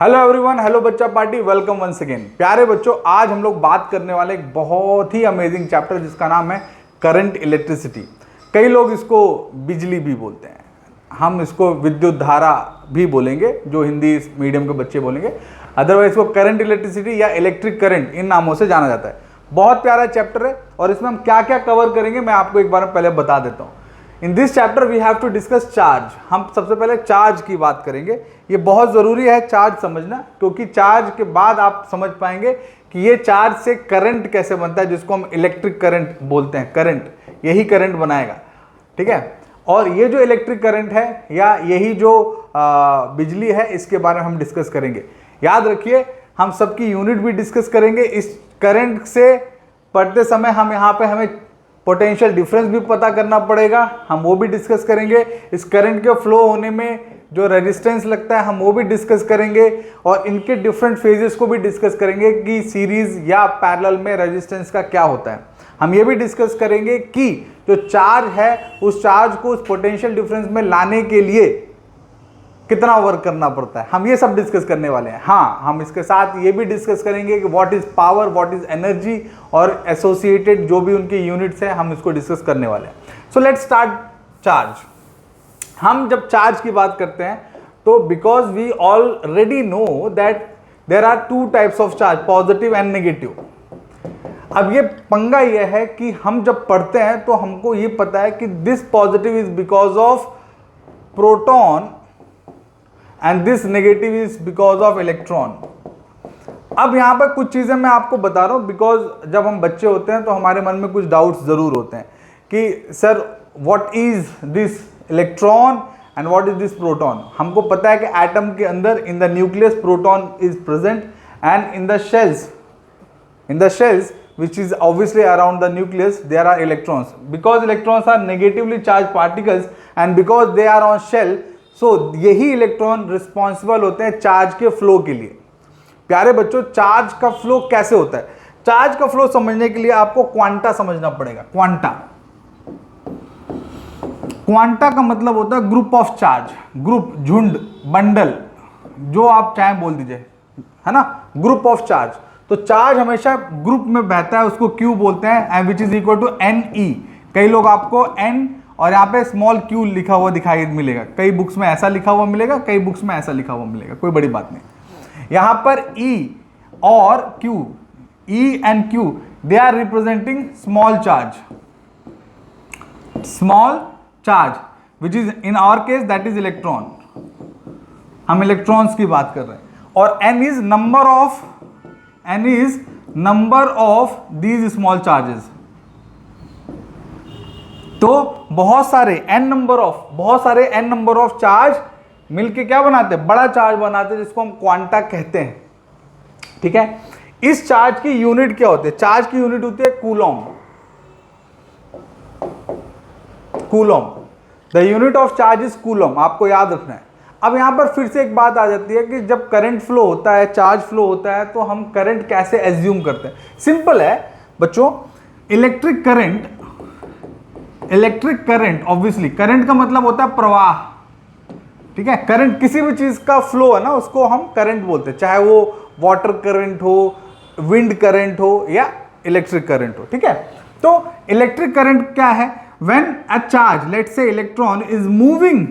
Hello everyone, hello बच्चा party, welcome once again. प्यारे बच्चों, आज हम लोग बात करने वाले एक बहुत ही अमेजिंग चैप्टर जिसका नाम है करंट इलेक्ट्रिसिटी। कई लोग इसको बिजली भी बोलते हैं, हम इसको विद्युत धारा भी बोलेंगे जो हिंदी मीडियम के बच्चे बोलेंगे। अदरवाइज इसको करंट इलेक्ट्रिसिटी या इलेक्ट्रिक करंट इन नामों से जाना जाता है। बहुत प्यारा चैप्टर है और इसमें हम क्या क्या कवर करेंगे मैं आपको एक बार पहले बता देता हूँ। In this chapter we have to discuss charge. हम सबसे पहले चार्ज की बात करेंगे। ये बहुत ज़रूरी है चार्ज समझना, क्योंकि चार्ज के बाद आप समझ पाएंगे कि ये चार्ज से करंट कैसे बनता है, जिसको हम इलेक्ट्रिक करंट बोलते हैं। करंट, यही करंट बनाएगा, ठीक है। और ये जो इलेक्ट्रिक करंट है या यही जो बिजली है, इसके बारे में हम डिस्कस करेंगे। याद रखिए, हम सबकी यूनिट भी डिस्कस करेंगे। इस करंट से पढ़ते समय हमें पोटेंशियल डिफरेंस भी पता करना पड़ेगा, हम वो भी डिस्कस करेंगे। इस करंट के फ्लो होने में जो रेजिस्टेंस लगता है हम वो भी डिस्कस करेंगे, और इनके डिफरेंट फेजेस को भी डिस्कस करेंगे कि सीरीज या पैरेलल में रेजिस्टेंस का क्या होता है। हम ये भी डिस्कस करेंगे कि जो चार्ज है उस चार्ज को उस पोटेंशियल डिफरेंस में लाने के लिए कितना वर्क करना पड़ता है, हम ये सब डिस्कस करने वाले हैं। हाँ, हम इसके साथ ये भी डिस्कस करेंगे कि what is power, what is energy, और एसोसिएटेड जो भी उनकी यूनिट्स हैं हम इसको डिस्कस करने वाले हैं। So let's start charge. हम जब चार्ज की बात करते हैं तो because we already know that there are two types of charge, positive and negative. अब ये पंगा ये है कि हम जब पढ़ते हैं तो हमको ये पता है कि this positive is because of proton and this negative is because of electron. अब यहां पर कुछ चीजें मैं आपको बता रहा हूं, बिकॉज जब हम बच्चे होते हैं तो हमारे मन में कुछ डाउट्स जरूर होते हैं कि sir what is this electron and what is this proton. हमको पता है कि एटम के अंदर in the nucleus proton is present and in the shells which is obviously around the nucleus there are electrons, because electrons are negatively charged particles and because they are on shell, so यही electron responsible होते हैं charge के flow के लिए। प्यारे बच्चों, charge का flow कैसे होता है? चार्ज का फ्लो समझने के लिए आपको क्वांटा समझना पड़ेगा। क्वांटा का मतलब होता है ग्रुप ऑफ चार्ज, ग्रुप, झुंड, बंडल, जो आप चाहे बोल दीजिए, है ना, ग्रुप ऑफ चार्ज। तो चार्ज हमेशा ग्रुप में बहता है, उसको क्यू बोलते हैं, and which is equal to n e. कई लोग आपको एन और यहाँ पे स्मॉल क्यू लिखा हुआ दिखाई मिलेगा, कई बुक्स में ऐसा लिखा हुआ मिलेगा, कई बुक्स में ऐसा लिखा हुआ मिलेगा, कोई बड़ी बात नहीं। यहाँ पर ई और Q, e and Q, they are representing small charge which is in our case that is electron. हम इलेक्ट्रॉन्स की बात कर रहे हैं। और n is number of these small charges. तो बहुत सारे एन नंबर ऑफ चार्ज मिलके क्या बनाते हैं? बड़ा चार्ज बनाते हैं, जिसको हम क्वांटा कहते हैं, ठीक है। इस चार्ज की यूनिट क्या होती है? चार्ज की यूनिट होती है Coulomb. The unit of charge is Coulomb, आपको याद रखना है। अब यहां पर फिर से एक बात आ जाती है कि जब करंट फ्लो होता है, चार्ज फ्लो होता है, तो हम करंट कैसे एज्यूम करते हैं? सिंपल है बच्चों, इलेक्ट्रिक करंट ऑब्वियसली, करंट का मतलब होता है प्रवाह, ठीक है। करंट किसी भी चीज का फ्लो है ना, उसको हम करंट बोलते हैं, चाहे वो वाटर करंट हो, विंड करंट हो या इलेक्ट्रिक करंट हो, ठीक है। तो इलेक्ट्रिक करंट क्या है? When a charge, let's say electron, is moving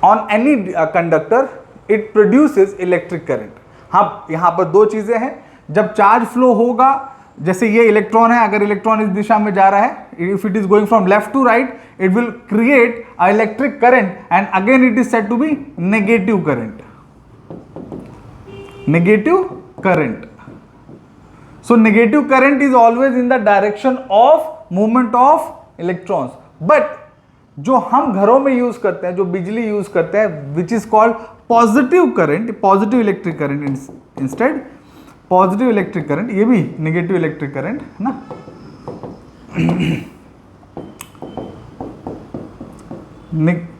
on any conductor, it produces electric current। हाँ, यहां पर दो चीजें हैं। जब चार्ज फ्लो होगा, जैसे ये इलेक्ट्रॉन है, अगर इलेक्ट्रॉन इस दिशा में जा रहा है, if it is going from left to right, it will create a electric current, and again it is said to be negative current. So negative current is always in the direction of movement of electrons. But जो हम घरों में use करते हैं, जो बिजली use करते हैं, which is called positive current, positive electric current instead, positive electric current, ये भी नेगेटिव इलेक्ट्रिक करंट है ना।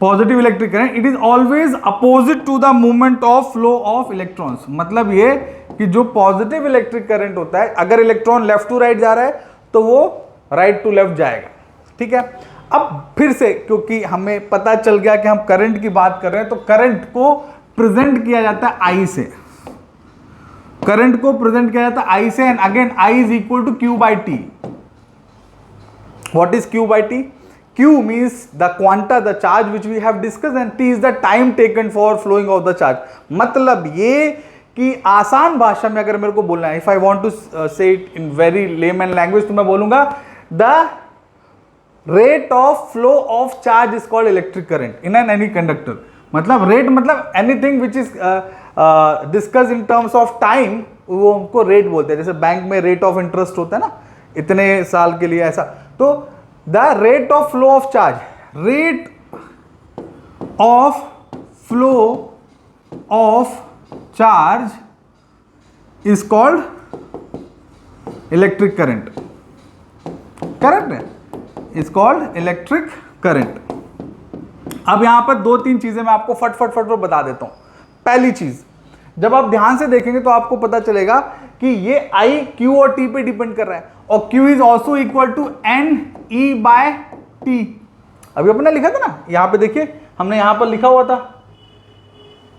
Positive electric current, it is always opposite to the movement of flow of electrons. मतलब ये कि जो पॉजिटिव इलेक्ट्रिक करंट होता है, अगर इलेक्ट्रॉन लेफ्ट टू राइट जा रहा है तो वो राइट टू लेफ्ट जाएगा, ठीक है। अब फिर से, क्योंकि हमें पता चल गया कि हम करंट की बात कर रहे हैं, तो करंट को प्रेजेंट किया जाता है आई से, करंट को प्रेजेंट किया जाता है आई से, and again I is equal to Q by T. What is Q by T? Q means the quanta, the charge which we have discussed, and T is the time taken for flowing of the charge. मतलब ये कि आसान भाषा में अगर मेरे को बोलना है, if I want to say it in very layman language, तो मैं बोलूंगा the rate of flow of charge is called electric current in an any conductor. मतलब rate मतलब anything which is discussed in terms of time, वो हमको rate बोलते हैं. जैसे बैंक में रेट ऑफ इंटरेस्ट होता है ना, इतने साल के लिए ऐसा. तो the rate of flow of charge, rate of flow of charge is called electric current. Correct है, इज कॉल्ड इलेक्ट्रिक करंट. अब यहां पर दो तीन चीजें मैं आपको फट फट फट बता देता हूं. पहली चीज, जब आप ध्यान से देखेंगे तो आपको पता चलेगा कि ये I Q और T पे डिपेंड कर रहा है, और Q is also equal to n e by T. अभी अपने लिखा था ना, यहां पे देखिए हमने यहां पर लिखा हुआ था,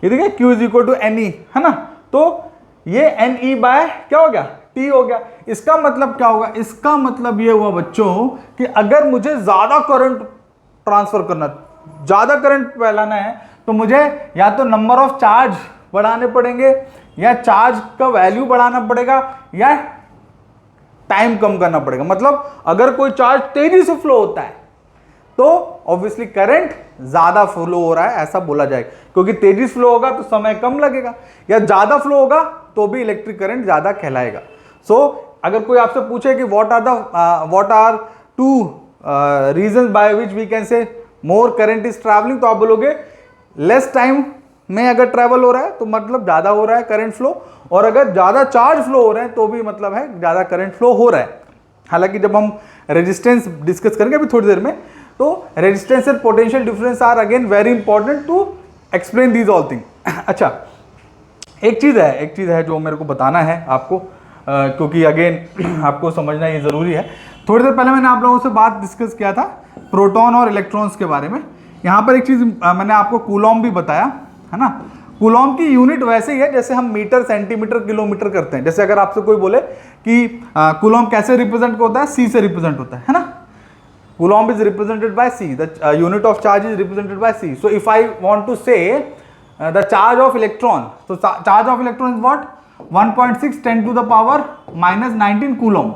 ये देखिए Q is equal to n e, है ना. तो ये एन ई बाय क्या हो गया, टी हो गया. इसका मतलब क्या होगा, इसका मतलब ये हुआ बच्चों कि अगर मुझे ज्यादा करंट ट्रांसफर करना, ज्यादा करंट फैलाना है, तो मुझे या तो नंबर ऑफ चार्ज बढ़ाने पड़ेंगे, या चार्ज का वैल्यू बढ़ाना पड़ेगा, या टाइम कम करना पड़ेगा. मतलब अगर कोई चार्ज तेजी से फ्लो होता है तो ऑब्वियसली करंट ज्यादा फ्लो हो रहा है ऐसा बोला जाएगा, क्योंकि तेजी से फ्लो होगा तो समय कम लगेगा, या ज्यादा फ्लो होगा तो भी इलेक्ट्रिक करंट ज्यादा कहलाएगा. सो अगर कोई आपसे पूछे कि what are two reasons by which we can say more current is travelling, तो आप बोलोगे लेस टाइम में अगर ट्रैवल हो रहा है तो मतलब ज्यादा हो रहा है करंट फ्लो, और अगर ज्यादा चार्ज फ्लो हो रहे हैं तो भी मतलब है ज्यादा करंट फ्लो हो रहा है. हालांकि जब हम रेजिस्टेंस डिस्कस करेंगे अभी थोड़ी देर में, तो resistance and potential difference are again very important to explain these all thing. अच्छा, एक चीज है जो मेरे को बताना है आपको, क्योंकि अगेन आपको समझना ये जरूरी है. थोड़ी देर पहले मैंने आप लोगों से बात डिस्कस किया था प्रोटॉन और इलेक्ट्रॉन्स के बारे में. यहाँ पर एक चीज मैंने आपको कूलॉम भी बताया, है ना. कूलॉम की यूनिट वैसे ही है जैसे हम मीटर, सेंटीमीटर, किलोमीटर करते हैं. जैसे अगर आपसे कोई बोले कि कूलॉम कैसे रिप्रेजेंट होता है, सी से रिप्रेजेंट होता है ना. Coulomb is represented by C, the unit of charge is represented by C. So if I want to say the charge of electron, तो charge of electron is what, 1.6 10 to the power -19 coulomb.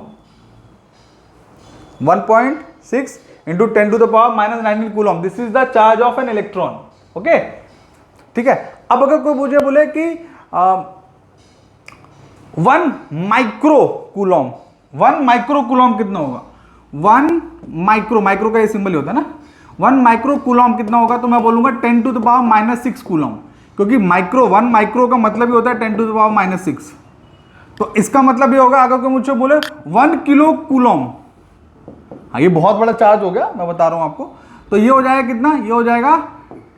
1.6 into 10 to the power -19 coulomb, this is the charge of an electron. Okay, ठीक है. अब अगर कोई मुझे बोले कि 1 micro Coulomb, 1 micro Coulomb कितना होगा, 1 माइक्रो का ये सिंबल होता है ना, 1 माइक्रो कूलॉम कितना होगा, तो मैं बोलूंगा 10 टू द पावर -6 कूलॉम, क्योंकि 1 माइक्रो का मतलब ही होता है 10 टू द पावर -6. तो इसका मतलब ये होगा, अगर कोई मुझे बोले 1 किलो कूलॉम, हाँ ये बहुत बड़ा चार्ज हो गया, मैं बता रहा हूं आपको, तो ये हो जाएगा कितना, ये हो जाएगा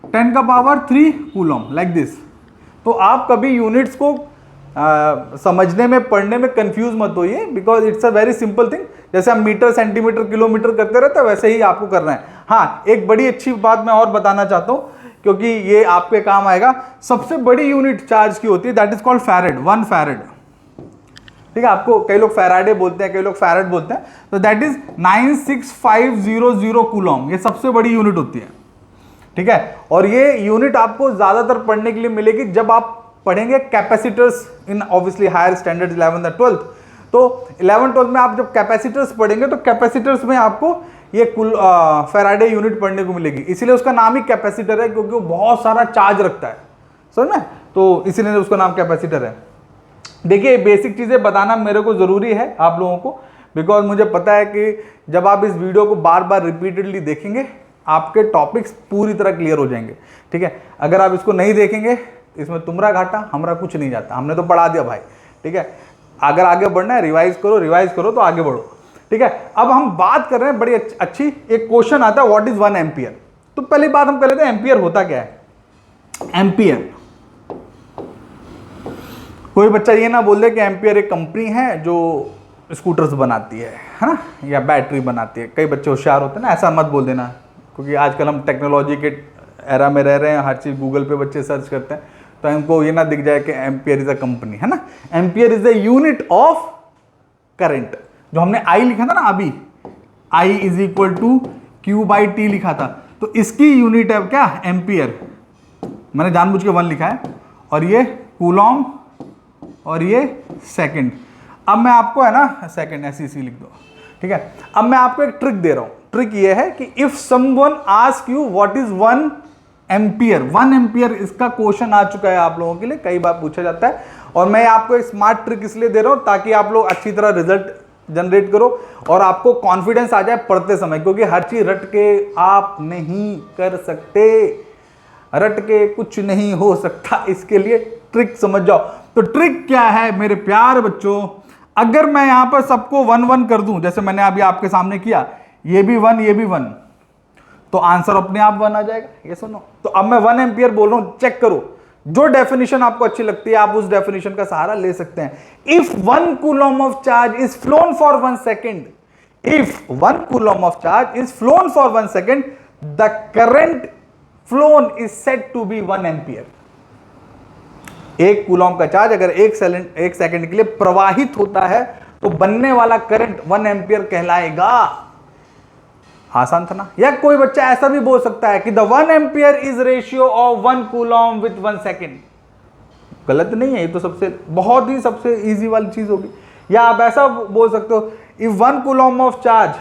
10 का पावर 3 कूलॉम, लाइक दिस. तो आप कभी यूनिट्स को समझने में, पढ़ने में कंफ्यूज मत होइए, because it's a very simple thing. जैसे हम मीटर, सेंटीमीटर, किलोमीटर करते रहते हैं, वैसे ही आपको करना है. हाँ, एक बड़ी अच्छी बात मैं और बताना चाहता हूँ, क्योंकि ये आपके काम आएगा. सबसे बड़ी यूनिट चार्ज की होती है, that is called farad, 1 farad. ठीक है, आपको कई लोग फैराडे बोलते हैं, कई लोग फैरेड बोलते हैं, तो दैट इज 96500 कूलॉम, ये सबसे बड़ी यूनिट होती है. ठीक है, और ये यूनिट आपको ज्यादातर पढ़ने के लिए मिलेगी जब आप पढ़ेंगे capacitors in obviously higher standard 11th और 12th. तो 11th 12th में आप जब कैपेसिटर्स पढ़ेंगे तो कैपेसिटर्स में आपको ये फैराडे यूनिट पढ़ने को मिलेगी. इसीलिए उसका नाम ही कैपेसिटर है, क्योंकि वो बहुत सारा चार्ज रखता है, समझ में, तो इसीलिए उसका नाम कैपेसिटर है. देखिए, बेसिक चीजें बताना मेरे को जरूरी है आप लोगों को, बिकॉज मुझे पता है कि जब आप इस वीडियो को बार बार रिपीटेडली देखेंगे आपके टॉपिक्स पूरी तरह क्लियर हो जाएंगे. ठीक है, अगर आप इसको नहीं देखेंगे इसमें तुम्हारा घाटा, हमारा कुछ नहीं जाता, हमने तो पढ़ा दिया भाई. ठीक है, अगर आगे बढ़ना है रिवाइज करो तो आगे बढ़ो. ठीक है, अब हम बात कर रहे हैं बड़ी अच्छी, एक क्वेश्चन आता है व्हाट इज 1 एम्पियर. तो पहली बात हम कर लेते हैं एम्पियर होता क्या है. एम्पियर, कोई बच्चा ये ना बोल दे कि एम्पियर एक कंपनी है जो स्कूटर्स बनाती है ना, या बैटरी बनाती है. कई बच्चे होशियार होते हैं ना, ऐसा मत बोल देना, क्योंकि आजकल हम टेक्नोलॉजी के एरा में रह रहे हैं, हर चीज़ गूगल पे बच्चे सर्च करते हैं. तो हमको ये ना दिख जाए कि एम्पियर इज अ कंपनी, है ना। Ampere is the unit of current. जो हमने आई लिखा था ना अभी, I is equal to Q by T लिखा था, तो इसकी यूनिट है क्या, एम्पियर। मैंने जानबूझ के 1 लिखा है, और ये कूलॉम और ये सेकंड। अब मैं आपको है ना सेकंड ऐसी लिख दो, ठीक है। अब मैं आपको एक ट्रिक दे रहा हूं। ट्रिक ये है कि if someone ask you what is 1 ampere, 1 ampere, इसका क्वेश्चन आ चुका है आप लोगों के लिए, कई बार पूछा जाता है, और मैं आपको एक स्मार्ट ट्रिक इसलिए दे रहा हूं ताकि आप लोग अच्छी तरह रिजल्ट जनरेट करो और आपको कॉन्फिडेंस आ जाए पढ़ते समय, क्योंकि हर चीज रट के आप नहीं कर सकते, रट के कुछ नहीं हो सकता। इसके लिए ट्रिक समझ जाओ। तो ट्रिक क्या है मेरे प्यारे बच्चों, अगर मैं यहां पर सबको 1 1 कर दूं, जैसे मैंने अभी आपके सामने किया, ये भी 1 ये भी 1, तो आंसर अपने आप 1 आ जाएगा, ये सुनो। तो अब मैं 1 एम्पियर बोल रहा हूं, चेक करो, जो डेफिनेशन आपको अच्छी लगती है आप उस डेफिनेशन का सहारा ले सकते हैं। If 1 coulomb of charge is flown for 1 second, if 1 coulomb of charge is flown for 1 second, the current flown is said to be 1 ampere. 1 coulomb का चार्ज अगर 1 सेकेंड के लिए प्रवाहित होता है तो बनने वाला करंट 1 एम्पियर कहलाएगा। आसान था ना। या कोई बच्चा ऐसा भी बोल सकता है कि the 1 ampere is ratio of 1 coulomb with 1 second. गलत नहीं है, ये तो बहुत ही सबसे इजी वाली चीज होगी। या आप ऐसा बोल सकते हो, if 1 coulomb of charge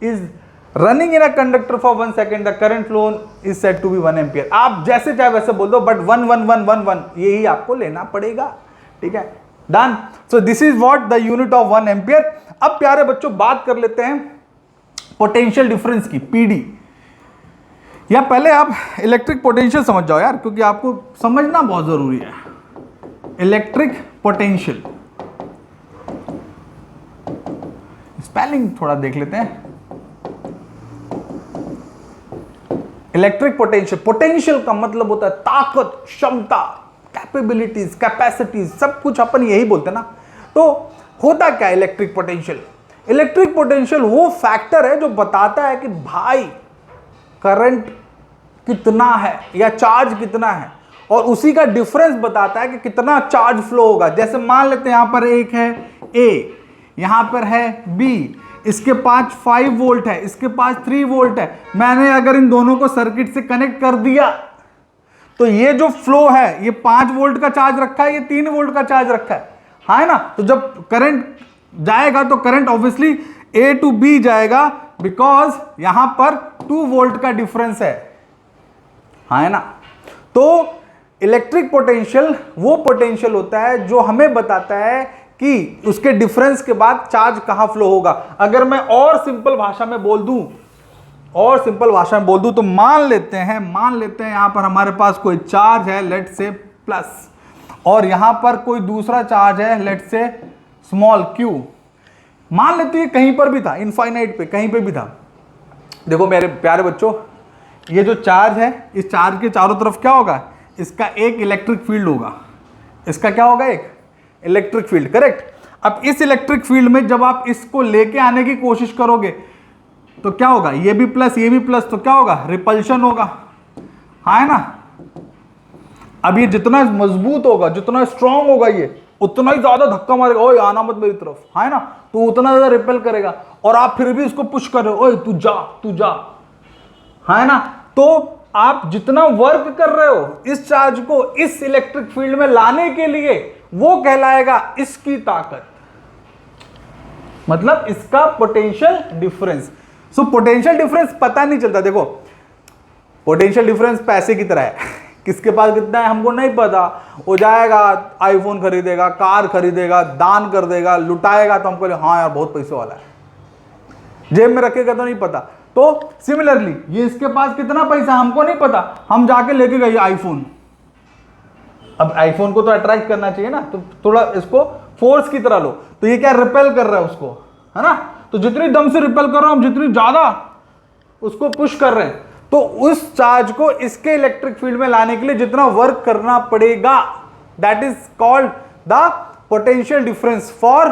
is running in a conductor for 1 second, the current flow is said to be 1 ampere. आप जैसे चाहे वैसे बोल दो, बट 1 1 1 1 1 यही आपको लेना पड़ेगा, ठीक है। Done. So this is what the unit of 1 ampere. अब प्यारे बच्चों बात कर लेते हैं पोटेंशियल डिफरेंस की, पीडी। या पहले आप इलेक्ट्रिक पोटेंशियल समझ जाओ यार, क्योंकि आपको समझना बहुत जरूरी है। इलेक्ट्रिक पोटेंशियल, स्पेलिंग थोड़ा देख लेते हैं। इलेक्ट्रिक पोटेंशियल, पोटेंशियल का मतलब होता है ताकत, क्षमता, कैपेबिलिटीज, कैपेसिटीज, सब कुछ अपन यही बोलते हैं ना। तो होता क्या है इलेक्ट्रिक पोटेंशियल? इलेक्ट्रिक पोटेंशियल वो फैक्टर है जो बताता है कि भाई करंट कितना है या चार्ज कितना है, और उसी का डिफरेंस बताता है कि कितना चार्ज फ्लो होगा। जैसे मान लेते हैं यहां पर एक है ए, यहां पर है बी, इसके पास 5 वोल्ट है, इसके पास 3 वोल्ट है। मैंने अगर इन दोनों को सर्किट से कनेक्ट कर दिया तो ये जो फ्लो है, ये 5 वोल्ट का चार्ज रखा है, ये 3 वोल्ट का चार्ज रखा है, हाँ ना। तो जब करंट जाएगा तो current obviously A to B जाएगा, बिकॉज यहां पर 2 वोल्ट का डिफरेंस है, हाँ ना। तो इलेक्ट्रिक पोटेंशियल वो पोटेंशियल होता है जो हमें बताता है कि उसके डिफरेंस के बाद चार्ज कहां फ्लो होगा। अगर मैं और सिंपल भाषा में बोल दूं, तो मान लेते हैं यहां पर हमारे पास कोई चार्ज है, लेट से प्लस, और यहां पर कोई दूसरा चार्ज है, लेट से स्मॉल क्यू। मान लेते हैं कहीं पर भी था, इनफाइनाइट पे कहीं पे भी था। देखो मेरे प्यारे बच्चों, ये जो चार्ज है, इस चार्ज के चारों तरफ क्या होगा, इसका एक इलेक्ट्रिक फील्ड होगा। इसका क्या होगा, एक इलेक्ट्रिक फील्ड, करेक्ट। अब इस इलेक्ट्रिक फील्ड में जब आप इसको लेके आने की कोशिश करोगे तो क्या होगा, ये भी प्लस ये भी प्लस, तो क्या होगा, रिपल्शन होगा, हाँ है ना। अब ये जितना मजबूत होगा, जितना स्ट्रांग होगा, ये उतना ही ज्यादा धक्का मारेगा, ओए आना मत मेरी तरफ, हाँ है ना। तो उतना ज्यादा रिपेल करेगा, और आप फिर भी इसको पुश कर रहे हो, ओए तू जा, हाँ है ना। तो आप जितना वर्क कर रहे हो इस चार्ज को इस इलेक्ट्रिक फील्ड में लाने के लिए, वो कहलाएगा इसकी ताकत, मतलब इसका potential difference. So potential difference पता नहीं चलता। देखो पोटेंशियल डिफरेंस पैसे की तरह है, किसके पास कितना है हमको नहीं पता। वो जाएगा आईफोन खरीदेगा, कार खरीदेगा, दान कर देगा, लुटाएगा, तो हमको हाँ यार बहुत पैसे वाला है, जेब में रखेगा तो नहीं पता। तो सिमिलरली ये इसके पास कितना पैसा हमको नहीं पता, हम जाके लेके गए आईफोन। अब आईफोन को तो अट्रैक्ट करना चाहिए ना, तो थोड़ा इसको फोर्स की तरह लो, तो ये क्या रिपेल कर रहा है उसको, है ना। तो जितनी दम से रिपेल कर रहा हूं, हम जितनी ज्यादा उसको पुश कर रहे हैं, तो उस चार्ज को इसके इलेक्ट्रिक फील्ड में लाने के लिए जितना वर्क करना पड़ेगा, that is called the potential difference for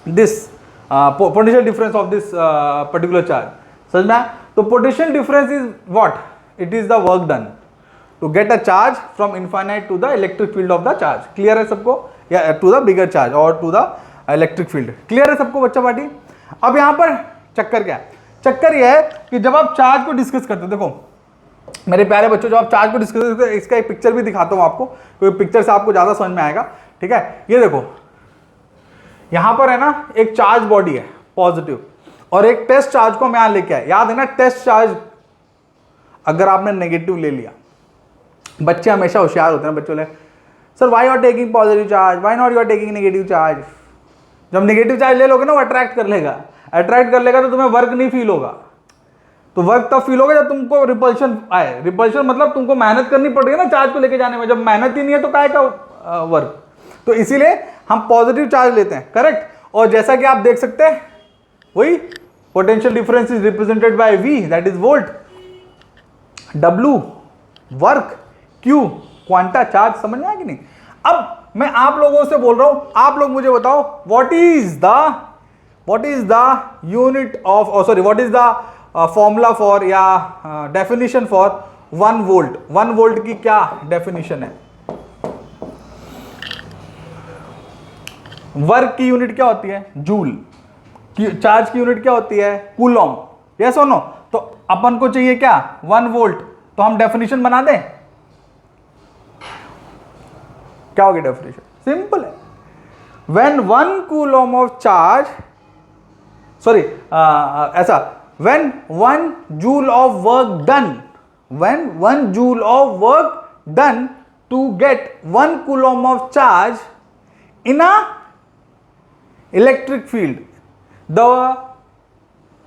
this potential difference of this particular charge. समझना। तो potential difference is what, it is the work done. To get a charge from infinite to the electric field of the charge. Clear है सबको? या to the bigger charge और to the electric field. Clear है सबको बच्चा party? अब यहां पर चक्कर क्या है? चक्कर यह है कि जब आप चार्ज को डिस्कस करते हो, देखो मेरे प्यारे बच्चों, जब आप चार्ज को डिस्कस करते हो, इसका एक पिक्चर भी दिखाता हूं आपको, क्योंकि पिक्चर से आपको ज्यादा समझ में आएगा। ठीक है, ये देखो यहां पर है ना एक चार्ज बॉडी है पॉजिटिव, और एक टेस्ट चार्ज को हम यहां लेके आए। याद है ना, टेस्ट चार्ज अगर आपने नेगेटिव ले लिया, बच्चे हमेशा होशियार होते हैं, बच्चों ले sir why are taking positive charge, why not you are taking negative charge. जब नेगेटिव चार्ज ले लोगे ना, वो अट्रैक्ट कर लेगा, अट्रैक्ट कर लेगा तो तुम्हें वर्क नहीं फील होगा। तो वर्क तब फील होगा जब तुमको रिपल्शन आए। रिपल्शन मतलब तुमको मेहनत करनी पड़ेगी ना चार्ज को लेके जाने में, जब मेहनत ही नहीं है तो काय का वर्क। तो इसीलिए हम पॉजिटिव चार्ज लेते हैं, करेक्ट। और जैसा कि आप देख सकते हैं वही potential difference is represented bye V, that is volt, W work, Q quanta charge. समझ में आया कि नहीं? अब मैं आप लोगों से बोल रहा हूं, आप लोग मुझे बताओ what is the unit of, sorry what is the formula for या डेफिनेशन फॉर 1 वोल्ट। 1 वोल्ट की क्या डेफिनेशन है? वर्क की यूनिट क्या होती है? जूल। चार्ज की यूनिट क्या होती है? कूलॉम। यस और नो? तो अपन को चाहिए क्या? 1 वोल्ट। तो हम डेफिनेशन बना दें, क्या होगी डेफिनेशन? सिंपल है, when 1 coulomb of charge, sorry ऐसा, when 1 joule of work done, when 1 joule of work done to get 1 coulomb of charge in a electric field, the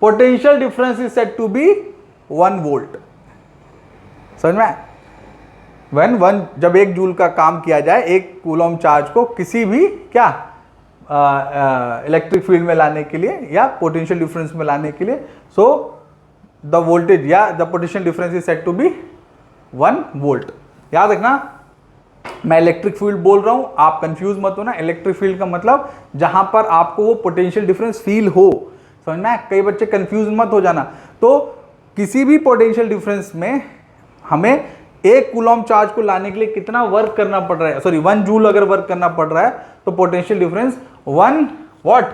potential difference is said to be 1 volt. समझ में? जब 1 joule का काम किया जाए, 1 Coulomb charge को किसी भी क्या इलेक्ट्रिक फील्ड में लाने के लिए या पोटेंशियल डिफरेंस में लाने के लिए, सो द वोल्टेज या the potential difference is said to be 1 volt. याद रखना, मैं इलेक्ट्रिक फील्ड बोल रहा हूं, आप कंफ्यूज मत होना। इलेक्ट्रिक फील्ड का मतलब जहां पर आपको वो पोटेंशियल डिफरेंस फील हो। समझना है? कई बच्चे कंफ्यूज मत हो जाना। तो किसी भी पोटेंशियल डिफरेंस में हमें 1 कूलॉम चार्ज को लाने के लिए कितना वर्क करना पड़ रहा है, सॉरी 1 जूल अगर वर्क करना पड़ रहा है तो पोटेंशियल डिफरेंस 1 व्हाट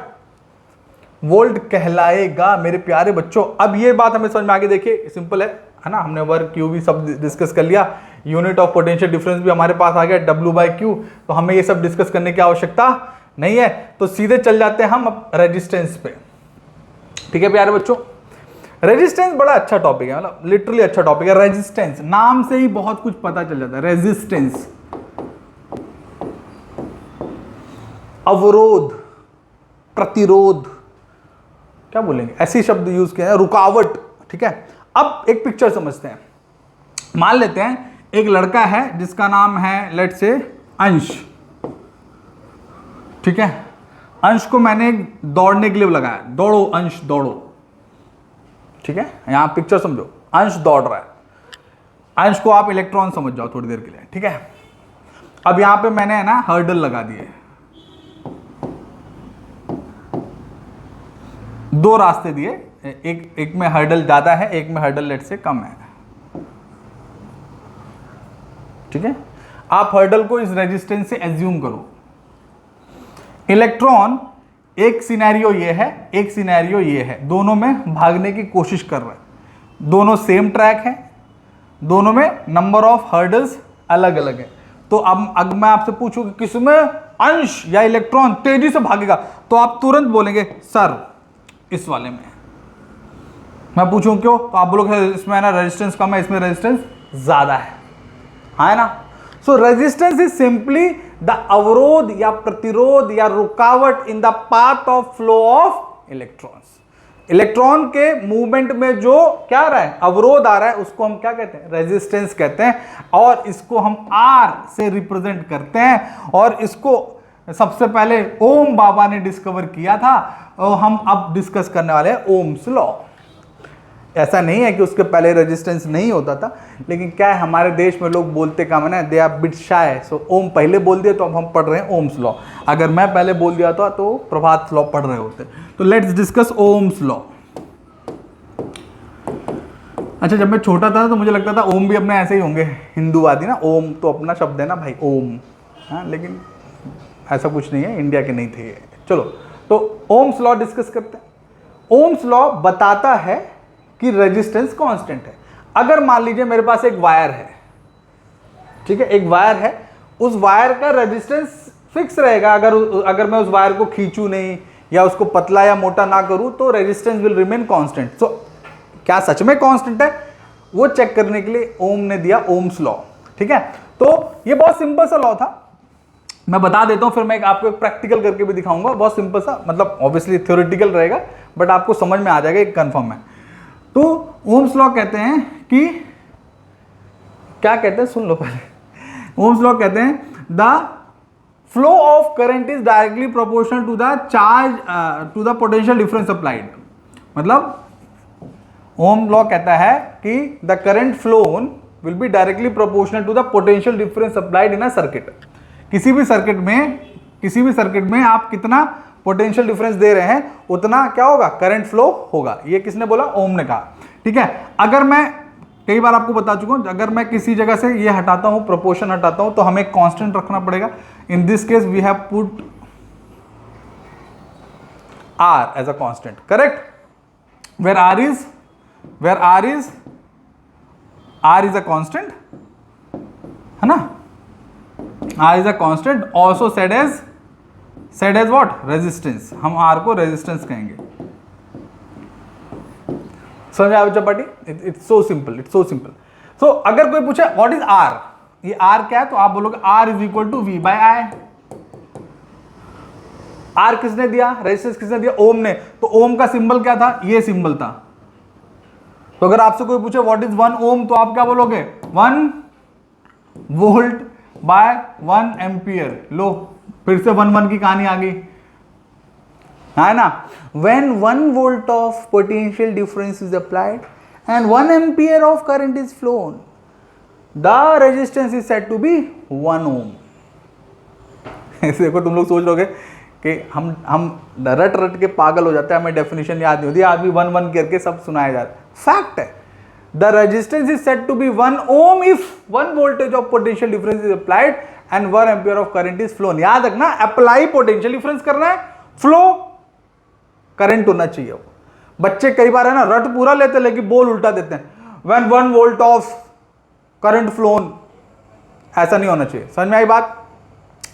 वोल्ट कहलाएगा मेरे प्यारे बच्चों। अब ये बात हमें समझ में आगे, देखिए सिंपल है ना, हमने वर्क क्यू भी सब डिस्कस कर लिया, यूनिट ऑफ पोटेंशियल डिफरेंस भी हमारे पास आ गया W/Q। तो हमें ये सब डिस्कस करने की आवश्यकता नहीं है, तो सीधे चल जाते हैं हम अब रेजिस्टेंस पे। ठीक है प्यारे बच्चों, रेजिस्टेंस बड़ा अच्छा टॉपिक है, मतलब लिटरली अच्छा टॉपिक है। रेजिस्टेंस नाम से ही बहुत कुछ पता चल जाता है। रेजिस्टेंस अवरोध, प्रतिरोध, क्या बोलेंगे, ऐसे शब्द यूज किए हैं, रुकावट। ठीक है, अब एक पिक्चर समझते हैं। मान लेते हैं एक लड़का है जिसका नाम है लेट्स से अंश। ठीक है, अंश को मैंने दौड़ने के लिए लगाया, दौड़ो अंश दौड़ो। ठीक है, यहां पिक्चर समझो, अंश दौड़ रहा है, अंश को आप इलेक्ट्रॉन समझ जाओ थोड़ी देर के लिए। ठीक है, अब यहां पे मैंने है ना हर्डल लगा दिए, 2 रास्ते दिए, एक में हर्डल ज्यादा है, एक में हर्डल लेट से कम है। ठीक है, आप हर्डल को इस रेजिस्टेंस से एज्यूम करो। इलेक्ट्रॉन एक सिनेरियो ये है, एक सिनेरियो ये है, दोनों में भागने की कोशिश कर रहा है, दोनों सेम ट्रैक है, दोनों में नंबर ऑफ हर्डल्स अलग अलग है। तो अब मैं आपसे पूछूं कि किसमें अंश या इलेक्ट्रॉन तेजी से भागेगा, तो आप तुरंत बोलेंगे सर इस वाले में। मैं पूछूं क्यों, तो आप बोलोगे इसमें है ना रेजिस्टेंस कम है, इसमें रेजिस्टेंस ज्यादा है ना। सो रेजिस्टेंस इज सिंपली द अवरोध या प्रतिरोध या रुकावट in the path of flow of electrons. Electron के मूवमेंट में जो क्या आ रहा है, अवरोध आ रहा है, उसको हम क्या कहते हैं, रेजिस्टेंस कहते हैं। और इसको हम R से रिप्रेजेंट करते हैं, और इसको सबसे पहले ओम बाबा ने डिस्कवर किया था, और हम अब डिस्कस करने वाले हैं ओम्स लॉ। ऐसा नहीं है कि उसके पहले रेजिस्टेंस नहीं होता था, लेकिन क्या है हमारे देश में लोग बोलते काम है ना, दे आर बिट शाय, सो ओम पहले बोल दिया तो अब हम पढ़ रहे हैं ओम्स लॉ। अगर मैं पहले बोल दिया था तो प्रभात लॉ पढ़ रहे होते। तो लेट्स डिस्कस ओम्स लॉ। अच्छा, जब मैं छोटा था तो मुझे लगता था ओम भी अपने ऐसे ही होंगे, हिंदूवादी ना, ओम तो अपना शब्द है ना भाई, ओम। हाँ, लेकिन ऐसा कुछ नहीं है, इंडिया के नहीं थे ये। चलो, तो ओम्स लॉ डिस्कस करते हैं। ओम्स लॉ बताता है कि रेजिस्टेंस कांस्टेंट है। अगर मान लीजिए मेरे पास एक वायर है, ठीक है, एक वायर है, उस वायर का रेजिस्टेंस फिक्स रहेगा। अगर मैं उस वायर को खींचूं नहीं या उसको पतला या मोटा ना करूं तो रेजिस्टेंस विल रिमेन कांस्टेंट। सो क्या सच में कांस्टेंट है, वो चेक करने के लिए ओम ने दिया ओम्स लॉ। ठीक है, तो ये बहुत सिंपल सा लॉ था, मैं बता देता हूं, फिर मैं आपको एक प्रैक्टिकल करके भी दिखाऊंगा। बहुत सिंपल सा, मतलब ऑब्वियसली थ्योरेटिकल रहेगा बट आपको समझ में आ जाएगा, एक कंफर्म है। तो ओम्स लॉ कहते हैं कि, क्या कहते हैं सुन लो पहले। ओम्स लॉ कहते हैं the flow of current is directly proportional to the charge to the potential difference applied. मतलब ओम लॉ कहता है कि the current flown will be directly proportional to the potential difference applied in a circuit. किसी भी circuit में आप कितना potential difference दे रहे हैं उतना क्या होगा, करंट फ्लो होगा। ये किसने बोला, ओम ने कहा। ठीक है, अगर मैं कई बार आपको बता चुका हूं, अगर मैं किसी जगह से ये हटाता हूं, प्रोपोर्शन हटाता हूं, तो हमें कांस्टेंट रखना पड़ेगा। In this case we have put R as a constant, correct, where R is a constant, है ना, R is a constant, also said as what, resistance. हम R को रेजिस्टेंस कहेंगे। समझ आया बच्चा party? It's so simple. So अगर कोई पूछे व्हाट इज R, ये R क्या है, तो आप बोलोगे R is equal to V by I। R किसने दिया, रेजिस्टेंस किसने दिया, ओम ने। तो ओम का सिंबल क्या था, ये सिंबल था। तो अगर आपसे कोई पूछे व्हाट इज 1 ओम, तो आप क्या बोलोगे, 1 वोल्ट बाय 1 एम्पियर। लो, फिर से 1 की कहानी आ गई, है ना। when 1 volt of potential difference is applied and 1 ampere of current is flown, the resistance is said to be 1 ohm। ऐसे देखो, तुम लोग सोच रहोगे कि हम रट के पागल हो जाते हैं, हमें डेफिनेशन याद नहीं होती, आदमी 1 करके सब सुनाया जाता है। फैक्ट है, the resistance is said to be 1 ohm if 1 voltage of potential difference is applied and 1 ampere of current is flown। याद रखना, अप्लाई पोटेंशियल डिफरेंस करना है, फ्लो करंट होना चाहिए। वो बच्चे कई बार है ना रट पूरा लेते लेकिन बोल उल्टा देते हैं, when 1 volt of current flown, ऐसा नहीं होना चाहिए। समझ में आई बात,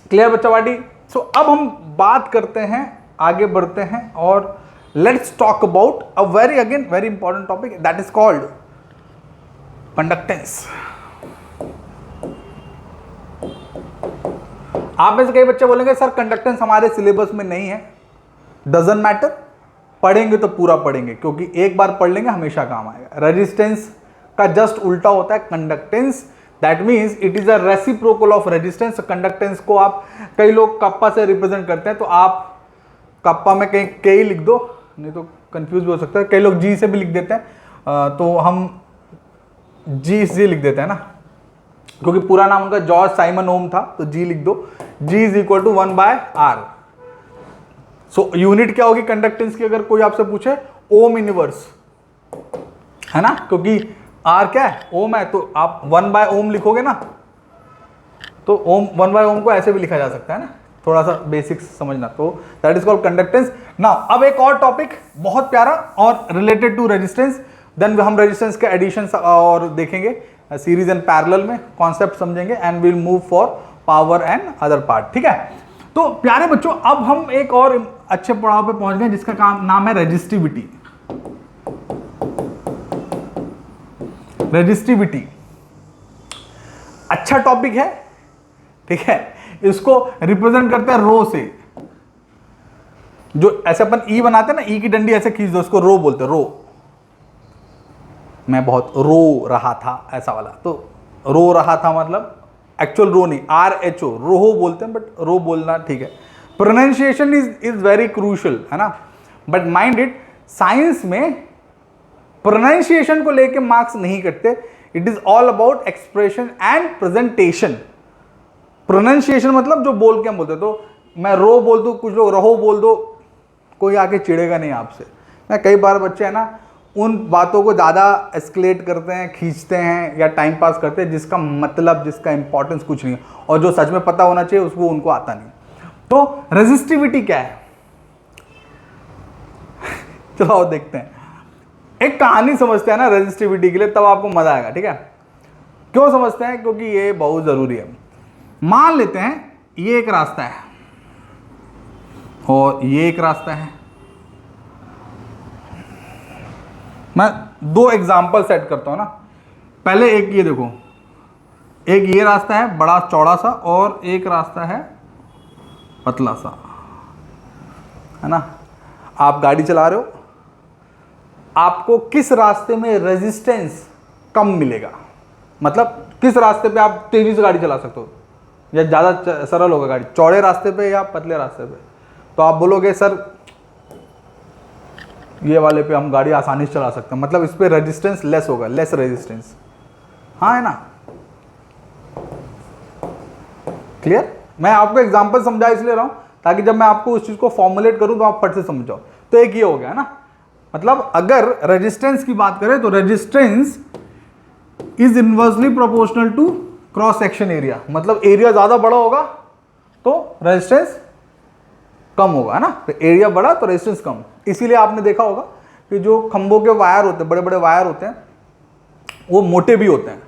क्लियर बच्चा पार्टी? सो अब हम बात करते हैं, आगे बढ़ते हैं और let's talk about a very important topic that is called conductance. आप में से कई बच्चे बोलेंगे सर कंडक्टेंस हमारे सिलेबस में नहीं है। डजंट मैटर, पढ़ेंगे तो पूरा पढ़ेंगे, क्योंकि एक बार पढ़ लेंगे हमेशा काम आएगा। रेजिस्टेंस का जस्ट उल्टा होता है conductance, that means it is a reciprocal of resistance. Conductance को आप, कई लोग कप्पा से रिप्रेजेंट करते हैं, तो आप कप्पा में कहीं के लिख दो, नहीं तो कंफ्यूज भी हो सकता है। कई लोग जी से भी लिख देते हैं, तो हम जी लिख देते हैं ना, क्योंकि पूरा नाम उनका जॉर्ज साइमन ओम था, तो जी लिख दो। G is equal to 1 by R. So unit क्या होगी कंडक्टेंस की, अगर कोई आपसे पूछे, ओम इनवर्स, है ना, क्योंकि आर क्या है, ओम है, तो आप 1 बाय ओम लिखोगे ना, तो ओम 1 बाय ओम को ऐसे भी लिखा जा सकता है ना, थोड़ा सा बेसिक्स समझना। तो that is called conductance. Now अब एक और टॉपिक बहुत प्यारा और रिलेटेड टू रेजिस्टेंस, देन हम रेजिस्टेंस के एडिशन और देखेंगे सीरीज एंड पैरेलल में, कॉन्सेप्ट समझेंगे and will move for power and other part. ठीक है, तो प्यारे बच्चों अब हम एक और अच्छे पड़ाव पे पहुंच गए जिसका नाम है रेजिस्टिविटी। रेजिस्टिविटी अच्छा टॉपिक है, ठीक है। इसको रिप्रेजेंट करते हैं रो से, जो ऐसे अपन ई बनाते हैं ना, ई की डंडी ऐसे खींच दो, उसको रो बोलते हैं। रो, मैं बहुत रो रहा था, ऐसा वाला। तो रो रहा था मतलब एक्चुअल रो नहीं, RHO, रोहो बोलते हैं, बट रो बोलना ठीक है। प्रोनाउंसिएशन इज वेरी क्रूशियल, है ना, बट माइंड इट, साइंस में प्रोनाउंसिएशन को लेके मार्क्स नहीं कटते। It is all about expression and presentation. Pronunciation मतलब जो बोल के हम बोलते, तो मैं रो बोल दूं, कुछ लोग रहो बोल दो, कोई आके चिढ़ेगा नहीं आपसे। मैं कई बार बच्चे है ना, उन बातों को ज़्यादा एस्केलेट करते हैं, खींचते हैं या टाइम पास करते हैं जिसका मतलब, जिसका इंपॉर्टेंस कुछ नहीं है, और जो सच में पता होना चाहिए उसको उनको आता नहीं। तो रेजिस्टिविटी क्या है? चलो आओ देखते हैं, एक कहानी समझते हैं ना रेजिस्टिविटी के लिए, तब आपको मजा आएगा। ठीक है, क्यों समझते हैं? क्योंकि ये बहुत जरूरी है। मान लेते हैं ये एक रास्ता है और ये एक रास्ता है। मैं दो एग्जांपल सेट करता हूं ना। पहले एक ये देखो, एक ये रास्ता है बड़ा चौड़ा सा, और एक रास्ता है पतला सा, है ना। आप गाड़ी चला रहे हो, आपको किस रास्ते में रेजिस्टेंस कम मिलेगा? मतलब किस रास्ते पे आप तेजी से गाड़ी चला सकते हो या ज़्यादा सरल होगा गाड़ी, चौड़े रास्ते पे या पतले रास्ते पे? तो आप बोलोगे सर ये वाले पे हम गाड़ी आसानी से चला सकते हैं, मतलब इस पे रेजिस्टेंस लेस होगा, लेस रेजिस्टेंस। हाँ है ना, क्लियर? मैं आपको एग्जांपल समझा इसलिए रहा हूं ताकि जब मैं आपको उस चीज को फॉर्मुलेट करूं तो आप फट से समझ जाओ। तो एक ये हो गया ना, मतलब अगर रेजिस्टेंस की बात करें तो resistance is inversely proportional to cross section area, मतलब एरिया ज्यादा बड़ा होगा तो रेजिस्टेंस कम होगा, है ना। तो एरिया बड़ा तो रेजिस्टेंस कम। इसीलिए आपने देखा होगा कि जो खंभों के वायर होते हैं, बड़े बड़े वायर होते हैं, वो मोटे भी होते हैं।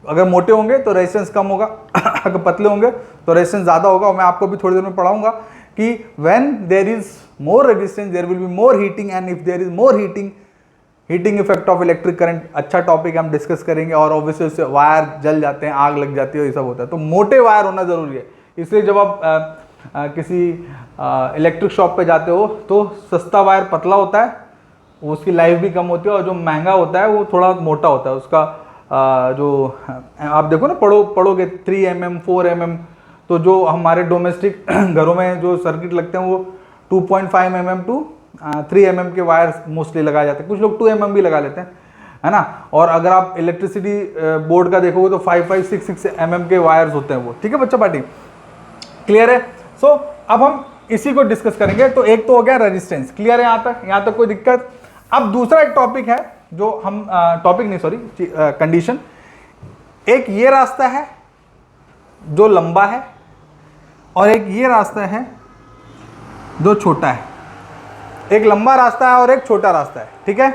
अगर मोटे होंगे तो रेजिस्टेंस कम होगा, अगर पतले होंगे तो रेजिस्टेंस ज़्यादा होगा। और मैं आपको भी थोड़ी देर में पढ़ाऊंगा कि when there is more resistance there will be more heating, and if there is more heating effect of electric current, अच्छा टॉपिक हम डिस्कस करेंगे। और ऑब्वियसली उससे वायर जल जाते हैं, आग लग जाती है, ये सब होता है। तो मोटे वायर होना ज़रूरी है। इसलिए जब आप किसी इलेक्ट्रिक शॉप पे जाते हो तो सस्ता वायर पतला होता है, उसकी लाइफ भी कम होती है, और जो महंगा होता है वो थोड़ा मोटा होता है। उसका जो आप देखो ना, पढ़ोगे 3 mm 4 mm, तो जो हमारे डोमेस्टिक घरों में जो सर्किट लगते हैं वो 2.5 mm टू 3 mm के वायर मोस्टली लगाए जाते हैं। कुछ लोग 2 mm भी लगा लेते हैं, है ना। और अगर आप इलेक्ट्रिसिटी बोर्ड का देखोगे तो 5-6 mm के वायर्स होते हैं वो। ठीक है बच्चा पार्टी, क्लियर है? सो अब हम इसी को डिस्कस करेंगे। तो एक तो हो गया रेजिस्टेंस, क्लियर है यहाँ तक कोई दिक्कत? अब दूसरा एक टॉपिक है जो हम टॉपिक नहीं सॉरी कंडीशन। एक ये रास्ता है जो लंबा है और एक ये रास्ता है जो छोटा है। एक लंबा रास्ता है और एक छोटा रास्ता है, ठीक है।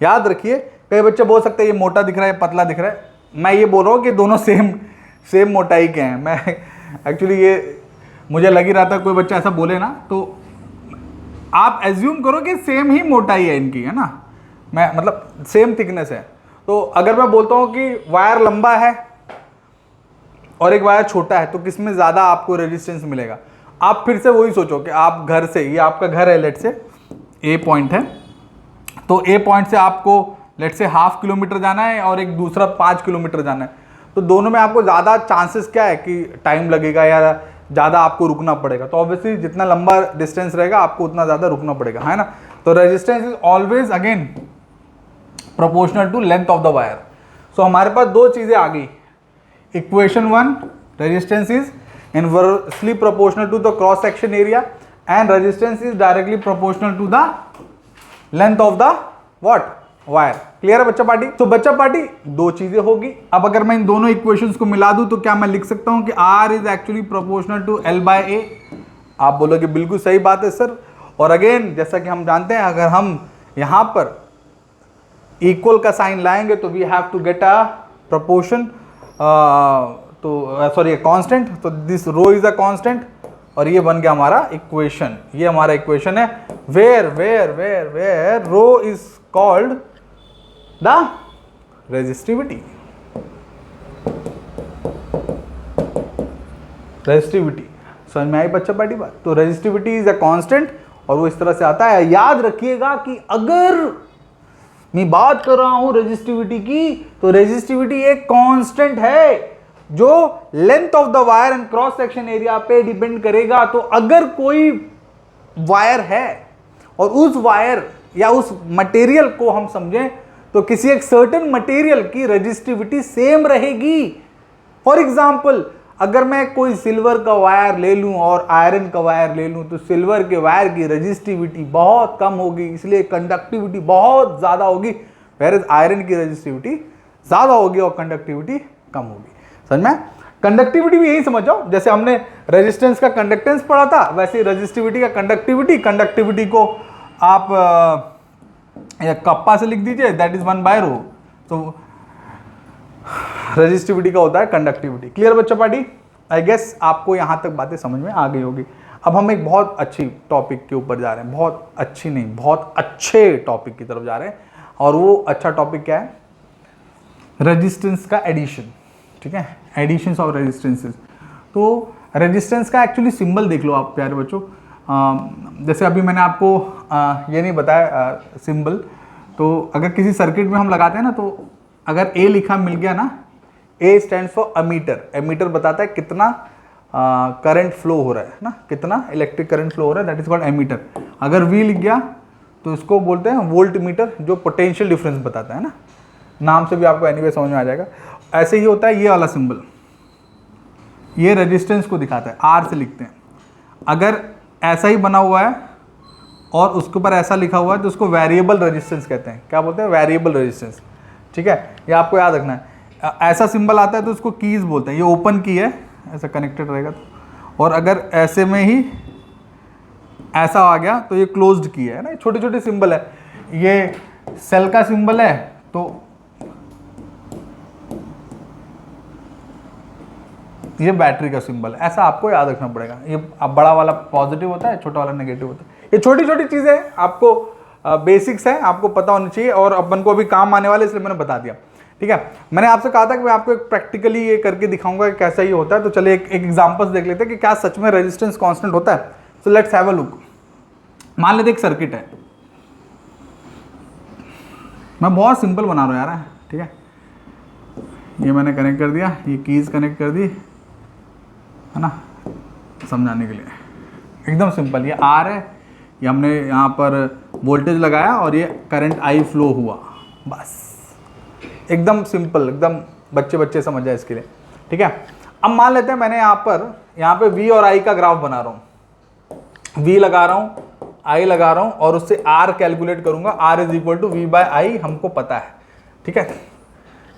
याद रखिए, कई बच्चे बोल सकते हैं ये मोटा दिख रहा है, पतला दिख रहा है। मैं ये बोल रहा हूँ कि दोनों सेम मोटाई के हैं। मैं एक्चुअली ये मुझे लग ही रहा था कोई बच्चा ऐसा बोले ना, तो आप एज्यूम करो कि सेम ही मोटाई है इनकी, है ना। मैं मतलब सेम थिकनेस है। तो अगर मैं बोलता हूँ कि वायर लंबा है और एक वायर छोटा है, तो किसमें ज़्यादा आपको रेजिस्टेंस मिलेगा? आप फिर से वही सोचो कि आप घर से, ये आपका घर है, लेट से ए पॉइंट है, तो ए पॉइंट से आपको लेट से 0.5 किलोमीटर जाना है और एक दूसरा 5 किलोमीटर जाना है। तो दोनों में आपको ज़्यादा चांसेस क्या है कि टाइम लगेगा या ज़्यादा आपको रुकना पड़ेगा? तो ऑब्वियसली जितना लंबा डिस्टेंस रहेगा आपको उतना ज़्यादा रुकना पड़ेगा, है ना। तो resistance is always again proportional to length of the wire. So हमारे पास दो चीज़ें आ गई। Equation 1, resistance is inversely proportional to the cross section area and resistance is directly proportional to the length of the what wire. Clear है बच्चा party? तो बच्चा पार्टी दो चीजें होगी। अब अगर मैं इन दोनों इक्वेशंस को मिला दूं तो क्या मैं लिख सकता हूं कि R is actually proportional to L/A? आप बोलोगे बिल्कुल सही बात है सर। और अगेन जैसा कि हम जानते हैं, अगर हम यहां पर इक्वल का साइन लाएंगे तो we have to get a proportion, तो सॉरी कांस्टेंट। तो this rho is a constant और ये बन गया हमारा इक्वेशन। ये हमारा इक्वेशन है where rho is called the resistivity. समझ में आई बच्चा पार्टी बात? तो रेजिस्टिविटी इज अ कांस्टेंट और वो इस तरह से आता है। याद रखिएगा कि अगर मैं बात कर रहा हूं रेजिस्टिविटी की, तो रेजिस्टिविटी एक कांस्टेंट है जो length of the wire and cross section area पे डिपेंड करेगा। तो अगर कोई वायर है और उस वायर या उस मटेरियल को हम समझें तो किसी एक सर्टेन मटेरियल की रेजिस्टिविटी सेम रहेगी। फॉर एग्जाम्पल, अगर मैं कोई सिल्वर का वायर ले लूं और आयरन का वायर ले लूं तो सिल्वर के वायर की रेजिस्टिविटी बहुत कम होगी, इसलिए कंडक्टिविटी बहुत ज़्यादा होगी, वेयर आयरन की रेजिस्टिविटी ज़्यादा होगी और कंडक्टिविटी कम होगी। समझ में? कंडक्टिविटी भी यही समझ जाओ, जैसे हमने रेजिस्टेंस का कंडक्टेंस पढ़ा था वैसे रेजिस्टिविटी का कंडक्टिविटी। कंडक्टिविटी को आप कप्पा से लिख दीजिए, दैट इज 1/ρ। तो रेजिस्टिविटी का होता है कंडक्टिविटी। क्लियर बच्चा पार्टी? आई गेस आपको यहां तक बातें समझ में आ गई होगी। अब हम एक बहुत अच्छी टॉपिक के ऊपर जा रहे हैं, बहुत अच्छी नहीं बहुत अच्छे टॉपिक की तरफ जा रहे हैं, और वो अच्छा टॉपिक क्या है? रेजिस्टेंस का एडिशन। ठीक है, एडिशंस ऑफ रेजिस्टेंसेस। तो रेजिस्टेंस का एक्चुअली सिंबल देख लो आप प्यारे बच्चों। जैसे अभी मैंने आपको ये नहीं बताया सिंबल, तो अगर किसी सर्किट में हम लगाते हैं ना, तो अगर ए लिखा मिल गया ना, A stands for ammeter. Ammeter बताता है कितना करंट फ्लो हो रहा है ना, कितना इलेक्ट्रिक करंट फ्लो हो रहा है, दैट इज कॉल्ड एमीटर। अगर वी लिख गया तो इसको बोलते हैं वोल्ट मीटर, जो पोटेंशियल डिफरेंस बताता है ना, नाम से भी आपको एनीवे समझ में आ जाएगा। ऐसे ही होता है ये वाला सिंबल, ये रेजिस्टेंस को दिखाता है, आर से लिखते हैं। अगर ऐसा ही बना हुआ है और उसके ऊपर ऐसा लिखा हुआ है तो उसको वेरिएबल रेजिस्टेंस कहते हैं। क्या बोलते हैं? Variable resistance. ठीक है, ये आपको याद रखना है। ऐसा सिंबल आता है तो उसको कीज बोलते हैं। ये ओपन की है, ऐसा कनेक्टेड रहेगा तो, और अगर ऐसे में ही ऐसा आ गया तो ये क्लोज्ड की है ना। छोटे छोटे सिंबल है, ये सेल का सिंबल है तो ये बैटरी का सिंबल है। ऐसा आपको याद रखना पड़ेगा। ये बड़ा वाला पॉजिटिव होता है, छोटा वाला नेगेटिव होता है। ये छोटी छोटी चीज़ें आपको बेसिक्स है, आपको पता होनी चाहिए, और अपन को अभी काम आने वाले, इसलिए मैंने बता दिया। ठीक है, मैंने आपसे कहा था कि मैं आपको एक प्रैक्टिकली ये करके दिखाऊंगा कि कैसा ये होता है। तो चलिए एक एग्जांपल्स देख लेते हैं कि क्या सच में रेजिस्टेंस कांस्टेंट होता है। So let's have a look. मान लेते एक सर्किट है, मैं बहुत सिंपल बना रहा हूँ यार। ठीक है, ये मैंने कनेक्ट कर दिया, ये कीज कनेक्ट कर दी है ना, समझाने के लिए एकदम सिंपल। ये आर है, ये हमने यहाँ पर वोल्टेज लगाया और ये करंट आई फ्लो हुआ, बस एकदम सिंपल, एकदम बच्चे बच्चे समझ जाए इसके लिए। ठीक है, अब मान लेते हैं मैंने यहाँ पे वी और आई का ग्राफ बना रहा हूँ, वी लगा रहा हूँ, आई लगा रहा हूँ, और उससे आर कैलकुलेट करूंगा। R is equal to V by I हमको पता है। ठीक है,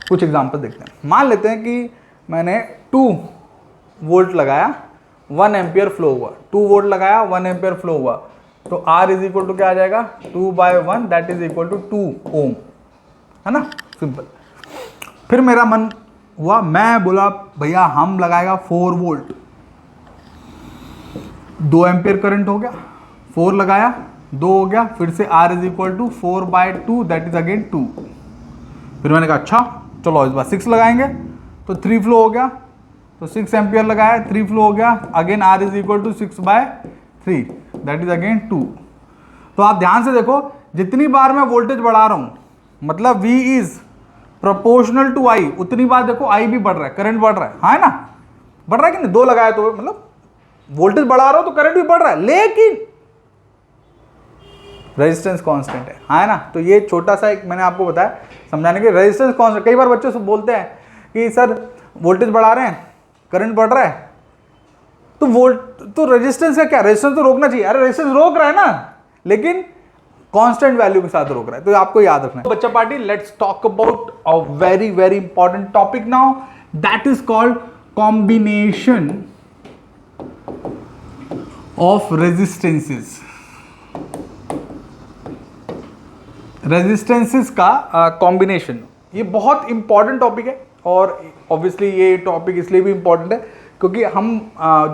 कुछ एग्जाम्पल देखते हैं। मान लेते हैं कि मैंने 2 वोल्ट लगाया, 1 एम्पियर फ्लो हुआ। 2 वोल्ट लगाया, 1 एम्पियर फ्लो हुआ, तो R इज इक्वल टू क्या आ जाएगा? 2/1 दैट इज इक्वल टू 2 ओम, है ना, सिंपल। फिर मेरा मन हुआ, मैं बोला भैया हम लगाएगा 4 वोल्ट, 2 एम्पियर करंट हो गया, 4 लगाया 2 हो गया, फिर से R is equal to 4/2 that is again 2। फिर मैंने कहा अच्छा चलो इस बार 6 लगाएंगे, तो 3 फ्लो हो गया, तो 6 एम्पियर लगाया, 3 फ्लो हो गया, again R is equal to 6/3 that is again 2। तो आप ध्यान से देखो, जितनी बार मैं वोल्टेज बढ़ा रहा हूं, मतलब V is proportional to I, उतनी बार देखो I भी बढ़ रहा है, करंट बढ़ रहा है, हाँ है ना, बढ़ रहा है कि नहीं? 2 लगाया तो मतलब वोल्टेज बढ़ा रहा हो तो करंट भी बढ़ रहा है, लेकिन रेजिस्टेंस कांस्टेंट है, हाँ है ना। तो ये छोटा सा एक मैंने आपको बताया समझाने के, रेजिस्टेंस कांस्टेंट। कई बार बच्चों से बोलते हैं कि सर वोल्टेज बढ़ा रहे हैं, करंट बढ़ रहा है, तो रेजिस्टेंस का क्या? रेजिस्टेंस तो रोकना चाहिए। अरे रेजिस्टेंस रोक रहा है ना, लेकिन कांस्टेंट वैल्यू के साथ रोक रहा है, तो आपको याद रखना है। बच्चा party, let's talk about a very very important topic now, that is called combination of resistances. Resistances का कॉम्बिनेशन, ये बहुत इंपॉर्टेंट टॉपिक है, और ऑब्वियसली ये टॉपिक इसलिए भी इंपॉर्टेंट है क्योंकि हम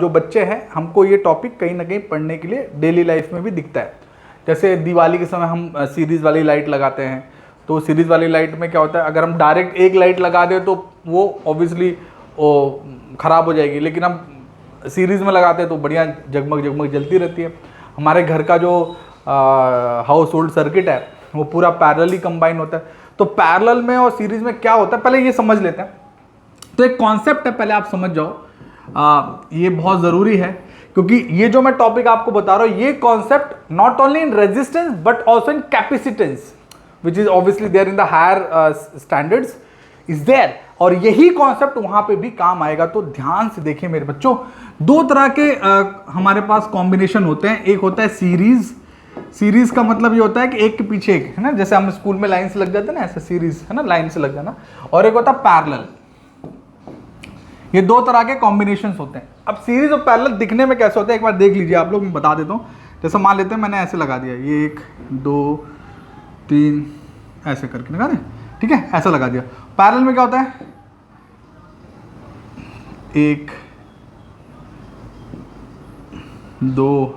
जो बच्चे हैं, हमको ये टॉपिक कहीं ना कहीं पढ़ने के लिए डेली लाइफ में भी दिखता है। जैसे दिवाली के समय हम सीरीज़ वाली लाइट लगाते हैं, तो सीरीज़ वाली लाइट में क्या होता है, अगर हम डायरेक्ट एक लाइट लगा दें तो वो ऑब्वियसली ख़राब हो जाएगी, लेकिन हम सीरीज़ में लगाते हैं तो बढ़िया जगमग जगमग जलती रहती है। हमारे घर का जो हाउस होल्ड सर्किट है वो पूरा पैरेलली कंबाइन होता है। तो पैरेलल में और सीरीज में क्या होता है, पहले ये समझ लेते हैं। तो एक कॉन्सेप्ट है, पहले आप समझ जाओ, ये बहुत ज़रूरी है, क्योंकि ये जो मैं टॉपिक आपको बता रहा हूँ, ये concept not only in resistance but also in capacitance, which is obviously there in the higher standards. Is there, और यही कॉन्सेप्ट वहां पे भी काम आएगा। तो ध्यान से देखिए मेरे बच्चों, दो तरह के हमारे पास कॉम्बिनेशन होते हैं। एक होता है सीरीज, सीरीज का मतलब ये होता है कि एक के पीछे एक, है ना, जैसे हम स्कूल में लाइन से लग जाते हैं ना, ऐसा सीरीज, है ना, लाइन से लग जाना। और एक होता है पैरेलल। ये दो तरह के कॉम्बिनेशंस होते हैं। अब सीरीज और पैरेलल दिखने में कैसे होते हैं एक बार देख लीजिए आप लोग, मैं बता देता हूँ। जैसे मान लेते हैं मैंने ऐसे लगा दिया, ये 1 2 3 ऐसे करके लगा दें, ठीक है, ऐसा लगा दिया। पैरेलल में क्या होता है, 1 2,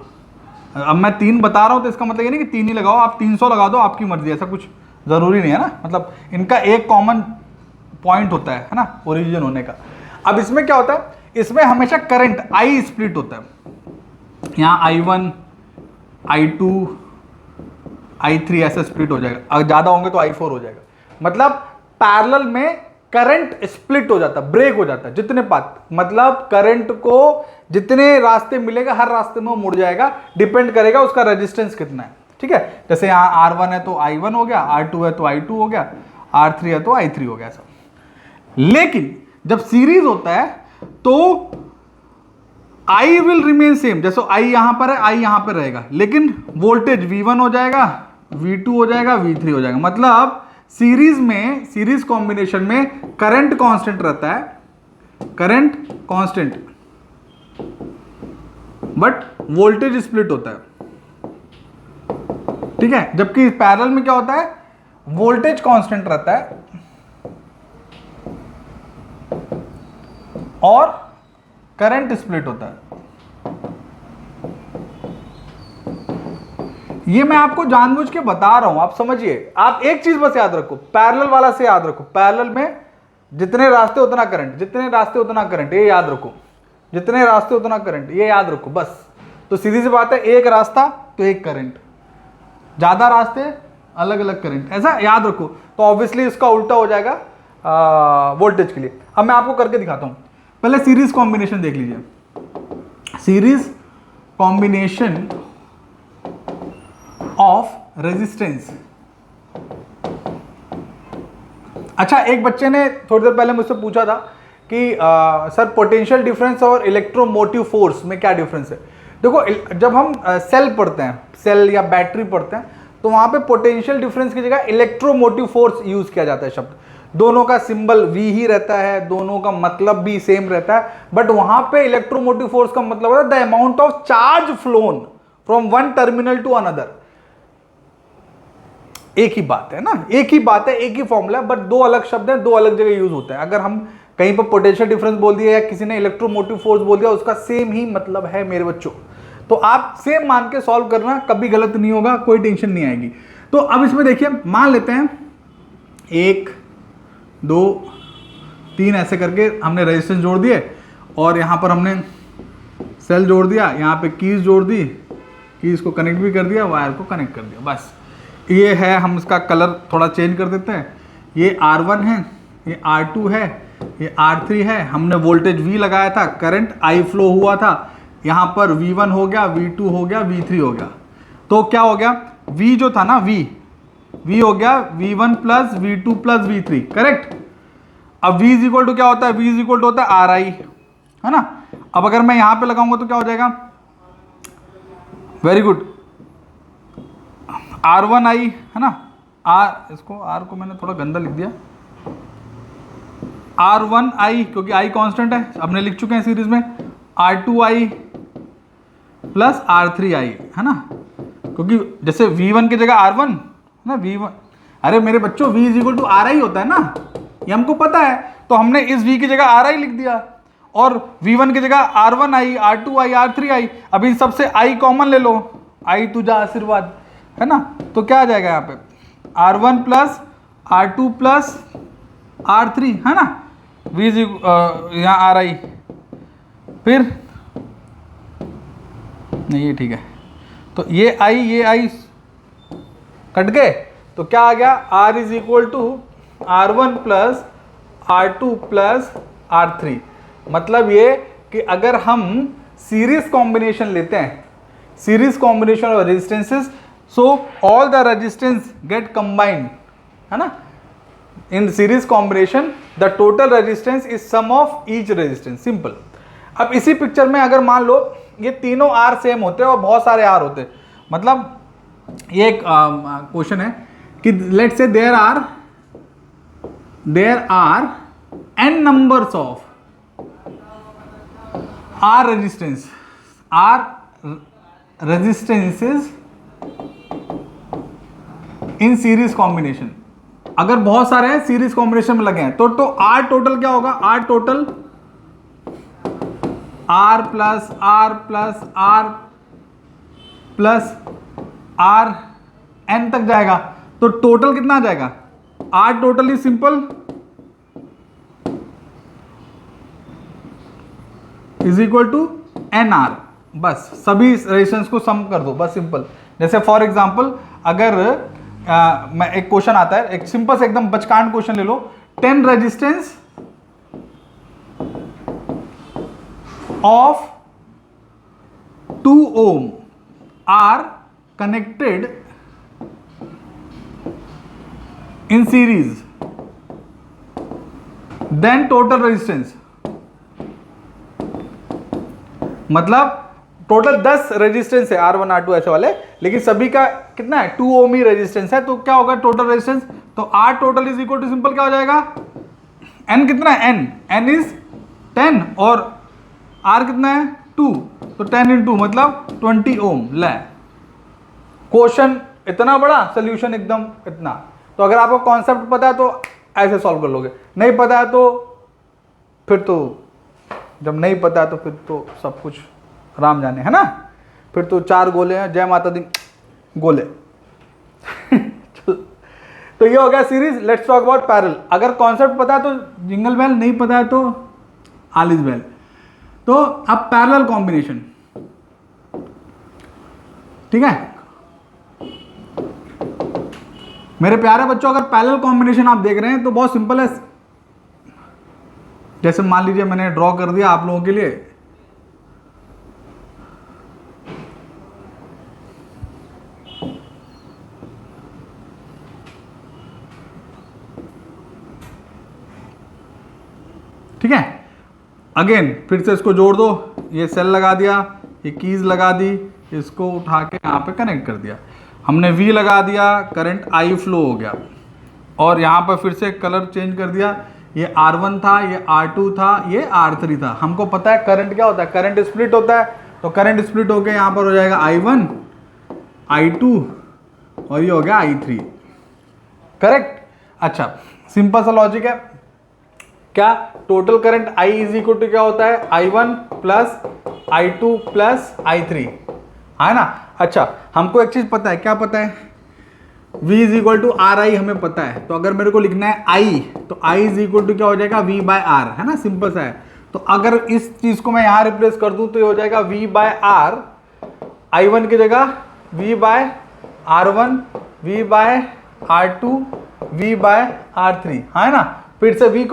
अब मैं 3 बता रहा हूं तो इसका मतलब ये नहीं कि 3 ही लगाओ, आप 300 लगा दो, आपकी मर्जी, ऐसा कुछ जरूरी नहीं है ना। मतलब इनका एक कॉमन पॉइंट होता है ना, ओरिजिन होने का। अब इसमें क्या होता है, इसमें हमेशा करंट आई स्प्लिट होता है। यहाँ I1 I2 I3 ऐसा स्प्लिट हो जाएगा, अगर ज्यादा होंगे तो I4 हो जाएगा। मतलब पैरेलल में करंट स्प्लिट हो जाता है, ब्रेक हो जाता है, जितने पाथ, मतलब करंट को जितने रास्ते मिलेगा हर रास्ते में वो मुड़ जाएगा, डिपेंड करेगा उसका रेजिस्टेंस कितना है, ठीक है। जैसे यहाँ R1 है तो I1 हो गया, R2 है तो I2 हो गया, R3 है तो I3 हो गया सब। लेकिन जब सीरीज होता है तो I विल रिमेन सेम, जैसे I यहां पर है, I यहां पर रहेगा, लेकिन वोल्टेज V1 हो जाएगा, V2 हो जाएगा, V3 हो जाएगा। मतलब सीरीज में, सीरीज कॉम्बिनेशन में करंट कांस्टेंट रहता है, current constant, but voltage split होता है, ठीक है। जबकि पैरेलल में क्या होता है, वोल्टेज कांस्टेंट रहता है और करंट स्प्लिट होता है। ये मैं आपको जानबूझ के बता रहा हूं, आप समझिए। आप एक चीज बस याद रखो, पैरेलल वाला से याद रखो, पैरेलल में जितने रास्ते उतना करंट, जितने रास्ते उतना करंट, ये याद रखो, जितने रास्ते उतना करंट, ये याद रखो बस। तो सीधी सी बात है, एक रास्ता तो एक करंट, ज्यादा रास्ते अलग अलग करंट, ऐसा याद रखो। तो ऑब्वियसली इसका उल्टा हो जाएगा वोल्टेज के लिए। अब मैं आपको करके दिखाता हूं। पहले सीरीज कॉम्बिनेशन देख लीजिए, सीरीज कॉम्बिनेशन ऑफ रेजिस्टेंस। अच्छा, एक बच्चे ने थोड़ी देर पहले मुझसे पूछा था कि सर पोटेंशियल डिफरेंस और इलेक्ट्रोमोटिव फोर्स में क्या डिफरेंस है। देखो, जब हम सेल पढ़ते हैं, सेल या बैटरी पढ़ते हैं, तो वहां पे पोटेंशियल डिफरेंस की जगह इलेक्ट्रोमोटिव फोर्स यूज किया जाता है शब्द। दोनों का सिंबल V ही रहता है, दोनों का मतलब भी सेम रहता है, बट वहां पे इलेक्ट्रोमोटिव फोर्स का मतलब होता है the amount of charge flown from one terminal to another. एक ही बात है ना, एक ही बात है, एक ही फॉर्मूला है, बट दो अलग शब्द हैं, दो अलग जगह यूज होते हैं। अगर हम कहीं पर पोटेंशियल डिफरेंस बोल दिया या किसी ने इलेक्ट्रोमोटिव फोर्स बोल दिया, उसका सेम ही मतलब है मेरे बच्चों। तो आप सेम मान के सॉल्व करना, कभी गलत नहीं होगा, कोई टेंशन नहीं आएगी। तो अब इसमें देखिए, मान लेते हैं 1 2 3 ऐसे करके हमने रेजिस्टेंस जोड़ दिए, और यहाँ पर हमने सेल जोड़ दिया, यहाँ पे कीज जोड़ दी, कीज को कनेक्ट भी कर दिया, वायर को कनेक्ट कर दिया, बस। ये है, हम इसका कलर थोड़ा चेंज कर देते हैं। ये R1 है, ये R2 है, ये R3 है। हमने वोल्टेज V लगाया था, करंट I फ्लो हुआ था, यहाँ पर V1 हो गया, V2 हो गया, V3 हो गया। तो क्या हो गया, V जो था ना, V हो गया V1 plus V2 plus V3, correct. अब V इज इक्वल टू क्या होता है, V इज इक्वल टू होता है RI, है ना। अब अगर मैं यहां पे लगाऊंगा तो क्या हो जाएगा, वेरी गुड, R1I, है ना, इसको R को मैंने थोड़ा गंदा लिख दिया, R1I, क्योंकि I कांस्टेंट है, हमने लिख चुके हैं सीरीज में, R2I प्लस R3I, है ना, क्योंकि जैसे V1 की जगह R1 ना, V1, अरे मेरे बच्चों V is equal to RI होता है ना, ये हमको पता है। तो हमने इस V की जगह RI लिख दिया, और V1 की जगह R1I, R2I, R3I। अब इन सबसे I कॉमन ले लो, I तुझा आशीर्वाद, है ना। तो क्या आ जाएगा यहाँ पे, R1 plus R2 plus R3, है ना, V यहाँ RI, फिर नहीं, ये ठीक है। तो ये I कट गए, तो क्या आ गया, R is equal to R1 plus R2 plus R3। मतलब ये कि अगर हम सीरीज कॉम्बिनेशन लेते हैं, series combination of resistances, so all the resistance get combined, है ना, in series combination the total resistance is sum of each resistance, simple. अब इसी पिक्चर में अगर मान लो ये तीनों आर सेम होते हैं और बहुत सारे आर होते, मतलब ये एक क्वेश्चन है कि let's say there are n numbers of R resistances in series combination। अगर बहुत सारे हैं सीरीज कॉम्बिनेशन में लगे हैं तो R टोटल क्या होगा, R total R plus R plus R plus R n तक जाएगा, तो टोटल कितना आ जाएगा, R total is simple is equal to n R. बस सभी रेजिस्टेंस को सम कर दो, बस सिंपल। जैसे फॉर एग्जांपल अगर मैं एक क्वेश्चन आता है, एक सिंपल से एकदम बचकान क्वेश्चन ले लो, 10 resistance of 2 ohm are connected in series, then total resistance, मतलब टोटल 10 रेजिस्टेंस है R1 R2 ऐसे वाले, लेकिन सभी का कितना है 2 ओम ही रेजिस्टेंस है, तो क्या होगा टोटल रेजिस्टेंस, तो R total is equal to simple क्या हो जाएगा, N कितना है, N इज 10 और R कितना है 2, तो 10 into मतलब 20 ओम। ले क्वेश्चन इतना बड़ा, सोल्यूशन एकदम इतना। तो अगर आपको कॉन्सेप्ट पता है तो ऐसे सॉल्व कर लोगे, नहीं पता है तो फिर तो, जब नहीं पता है तो फिर तो सब कुछ राम जाने, है ना, फिर तो 4 गोले हैं, जय माता दी गोले। तो ये हो गया series. Let's talk about parallel. अगर कॉन्सेप्ट पता है तो जिंगल बेल, नहीं पता है तो आलिस बेल। तो अब पैरेलल कॉम्बिनेशन, ठीक है मेरे प्यारे बच्चों, अगर पैरेलल कॉम्बिनेशन आप देख रहे हैं तो बहुत सिंपल है। जैसे मान लीजिए मैंने ड्रॉ कर दिया आप लोगों के लिए, ठीक है, अगेन फिर से इसको जोड़ दो, ये सेल लगा दिया, ये कीज लगा दी, इसको उठा के यहाँ पे कनेक्ट कर दिया, हमने V लगा दिया, करंट I फ्लो हो गया, और यहाँ पर फिर से कलर चेंज कर दिया, ये R1 था, ये R2 था, ये R3 था। हमको पता है करंट क्या होता है, करंट स्प्लिट होता है, तो करंट स्प्लिट होके यहाँ पर हो जाएगा I1 I2 और ये हो गया I3, करेक्ट। अच्छा सिंपल सा लॉजिक है, क्या total current I is equal to क्या होता है, I1 plus I2 plus I3, है ना। अच्छा हमको एक चीज पता है, क्या पता है, V is equal to R I हमें पता है, तो अगर मेरे को लिखना है I, तो I इज इक्वल टू क्या हो जाएगा, V बाय आर, है ना, सिंपल सा है। तो अगर इस चीज को मैं यहां रिप्लेस कर दूं तो ये हो जाएगा V बाय आर, I1 की जगह V by R1, V by R2, V by R3, है ना। फिर से V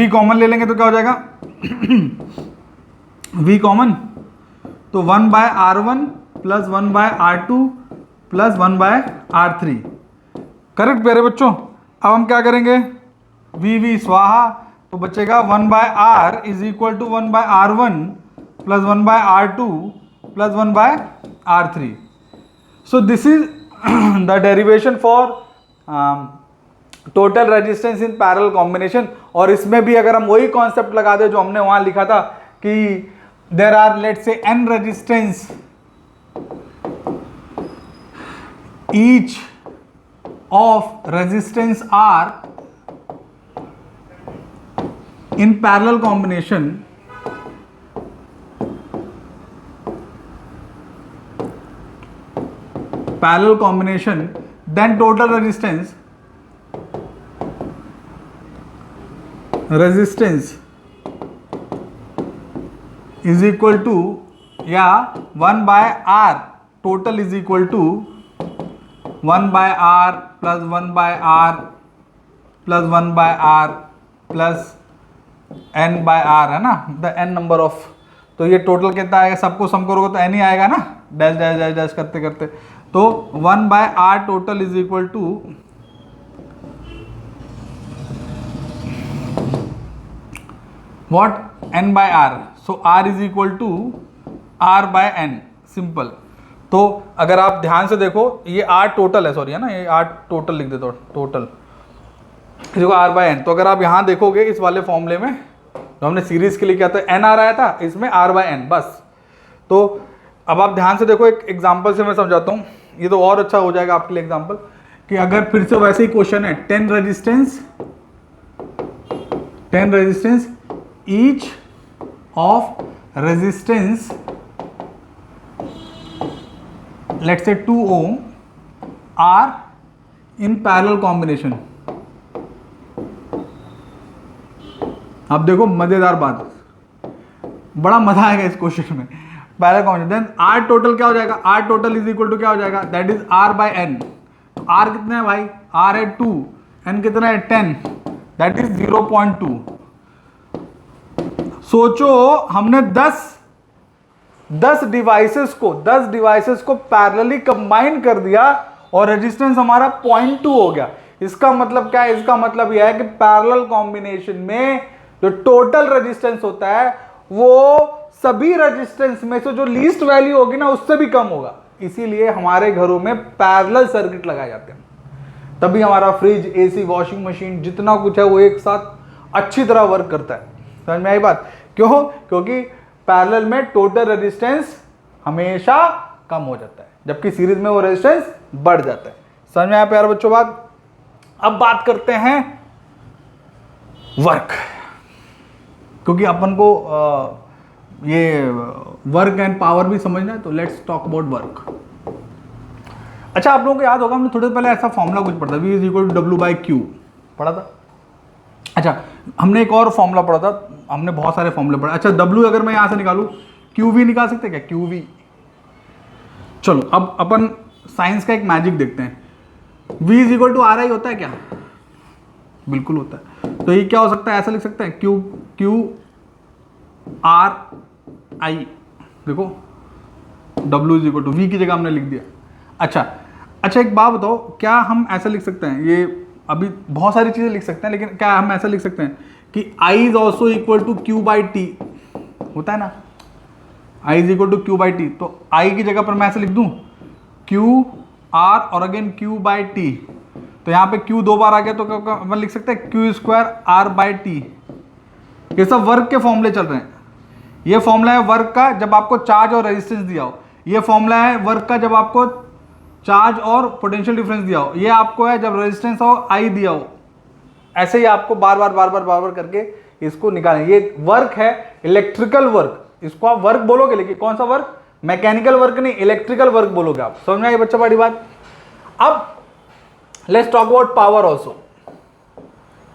कॉमन ले लेंगे तो क्या हो जाएगा V कॉमन, तो 1 by R1 plus 1 by R2 plus 1 by R3, correct प्यारे बच्चों। अब हम क्या करेंगे, V स्वाहा, तो बचेगा 1 by R is equal to 1 by R1 plus 1 by R2 plus 1 by R3। So this is the derivation for total resistance in parallel combination. और इसमें भी अगर हम वही कॉन्सेप्ट लगा दे जो हमने वहां लिखा था कि there are let's say n resistance each of resistance R in parallel combination, then total resistance is equal to 1 by R total is equal to 1 by R plus 1 by R plus 1 by R plus n by R, है ना, the n number of. तो ये total कितना आएगा, सबको सम करोगे तो n ही आएगा ना, डैश डैश डैश डैश करते करते। तो 1 by R total is equal to what, n by R, so r is equal to r by n, simple. तो अगर आप ध्यान से देखो ये r टोटल है, सॉरी है ना, ये r टोटल लिख देता हूँ, टोटल देखो r बाय n। तो अगर आप यहाँ देखोगे इस वाले फॉर्मूले में जो हमने सीरीज के लिए किया था n आ रहा था, इसमें r बाय n बस। तो अब आप ध्यान से देखो, एक एग्जांपल से मैं समझाता हूँ, ये तो और अच्छा हो जाएगा आपके लिए एग्जांपल, कि अगर फिर से वैसे ही क्वेश्चन है 10 resistance each of resistance let's say 2 ohm are in parallel combination. अब देखो मजेदार बात, बड़ा मजा आएगा इस क्वेश्चन में। Parallel combination, then R total क्या हो जाएगा, R total is equal to क्या हो जाएगा, that is R by N. तो आर कितना है भाई, आर है 2, एन कितना है 10, दैट इज 0.2। सोचो हमने 10 डिवाइसेस को पैरेलली कंबाइन कर दिया और रेजिस्टेंस हमारा 0.2 हो गया। इसका मतलब क्या है, इसका मतलब यह है कि पैरेलल कॉम्बिनेशन में जो टोटल रेजिस्टेंस होता है वो सभी रेजिस्टेंस में से जो लीस्ट वैल्यू होगी ना उससे भी कम होगा। इसीलिए हमारे घरों में पैरेलल सर्किट लगाए जाते हैं, तभी हमारा फ्रिज, एसी, वॉशिंग मशीन, जितना कुछ है वो एक साथ अच्छी तरह वर्क करता है। समझ में आई बात? क्यों? क्योंकि पैरेलल में टोटल रेजिस्टेंस हमेशा कम हो जाता है, जबकि सीरीज में वो रेजिस्टेंस बढ़ जाता है। समझ में आया प्यारे बच्चों बात? अब बात करते हैं वर्क, क्योंकि अपन को ये वर्क एंड पावर भी समझना है, तो लेट्स टॉक अबाउट वर्क। अच्छा, आप लोगों को याद होगा हमने थोड़े पहले ऐसा फॉर्मूला कुछ पढ़ा था, V is equal to W by Q पढ़ा था। अच्छा, हमने एक और फॉर्मूला पढ़ा था, हमने बहुत सारे फॉर्मूले पढ़े। अच्छा, W अगर मैं यहाँ से निकालूँ, QV निकाल सकते हैं क्या, QV? चलो अब अपन साइंस का एक मैजिक देखते हैं। V is equal to RI होता है क्या? बिल्कुल होता है। तो ये क्या हो सकता है, ऐसा लिख सकते हैं Q R I, देखो W is equal to V की जगह हमने लिख दिया। अच्छा एक बात बताओ, क्या हम ऐसा लिख सकते हैं, ये अभी बहुत सारी चीज़ें लिख सकते हैं, लेकिन क्या हम ऐसा लिख सकते हैं कि I is also equal to Q by T, होता है ना, I is equal to Q by T. तो I की जगह पर मैं ऐसे लिख दूं Q R और अगेन Q बाई टी। तो यहाँ पे Q 2 बार आ गया, तो अपन लिख सकते हैं Q square R by T. ये सब वर्क के फॉर्मूले चल रहे हैं। ये फॉर्मूला है वर्क का जब आपको चार्ज और रेजिस्टेंस दिया हो, ये फॉर्मूला है वर्क का जब आपको चार्ज और पोटेंशियल डिफरेंस दिया हो, ये आपको है जब रेजिस्टेंस और आई दिया हो। ऐसे ही आपको बार बार करके इसको निकालें। ये वर्क है, इलेक्ट्रिकल वर्क, इसको आप वर्क बोलोगे, लेकिन कौन सा वर्क, मैकेनिकल वर्क नहीं, इलेक्ट्रिकल वर्क बोलोगे आप। समझ में आई बच्चा बड़ी बात? अब let's talk about power also.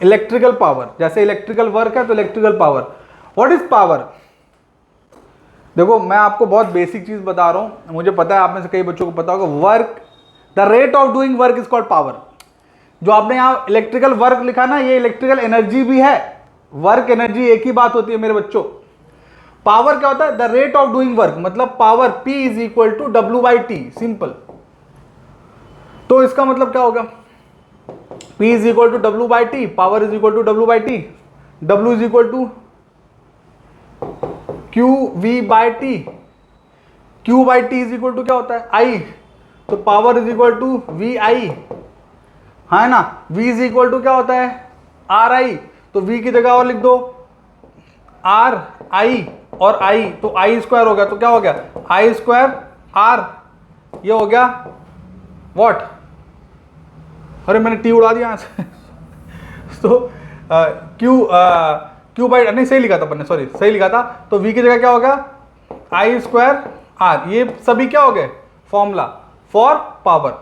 Electrical power, जैसे इलेक्ट्रिकल वर्क है तो electrical power. What is power? देखो मैं आपको बहुत बेसिक चीज बता रहा हूं, मुझे पता है आप में से कई बच्चों को पता होगा। Work, the rate of doing work is called power. जो आपने यहां इलेक्ट्रिकल वर्क लिखा ना, ये इलेक्ट्रिकल एनर्जी भी है, वर्क एनर्जी एक ही बात होती है मेरे बच्चों। पावर क्या होता है, the rate of doing work, मतलब power P is equal to W by T, simple. तो इसका मतलब क्या होगा, P is equal to W by T, power is equal to W by T, W is equal to QV by T, Q by T is equal to क्या होता है, I, तो power is equal to VI, है ना। V is equal to क्या होता है, RI, तो V की जगह और लिख दो RI और I, तो I स्क्वायर हो गया, तो क्या हो गया, I स्क्वायर R, ये हो गया व्हाट, अरे मैंने T उड़ा दिया यहाँ से तो Q बाई, नहीं सही लिखा था अपन ने, सॉरी सही लिखा था। तो V की जगह क्या होगा, I स्क्वायर R, ये सभी क्या हो गए, फॉर्मूला फॉर पावर।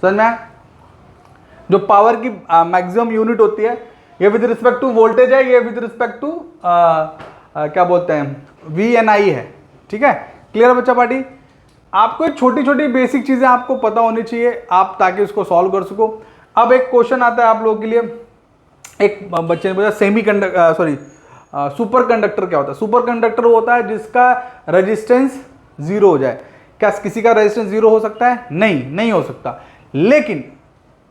समझ में? जो पावर की मैक्सिमम यूनिट होती है, ये विद रिस्पेक्ट टू वोल्टेज है, ये विद रिस्पेक्ट टू क्या बोलते हैं, VNI है। ठीक है, क्लियर है बच्चा पार्टी? आपको छोटी छोटी बेसिक चीजें आपको पता होनी चाहिए, आप ताकि उसको सॉल्व कर सको। अब एक क्वेश्चन आता है आप लोगों के लिए, एक बच्चे ने बोला सुपर कंडक्टर क्या होता है। सुपर कंडक्टर होता है जिसका रेजिस्टेंस 0 हो जाए। क्या किसी का रेजिस्टेंस 0 हो सकता है? नहीं हो सकता।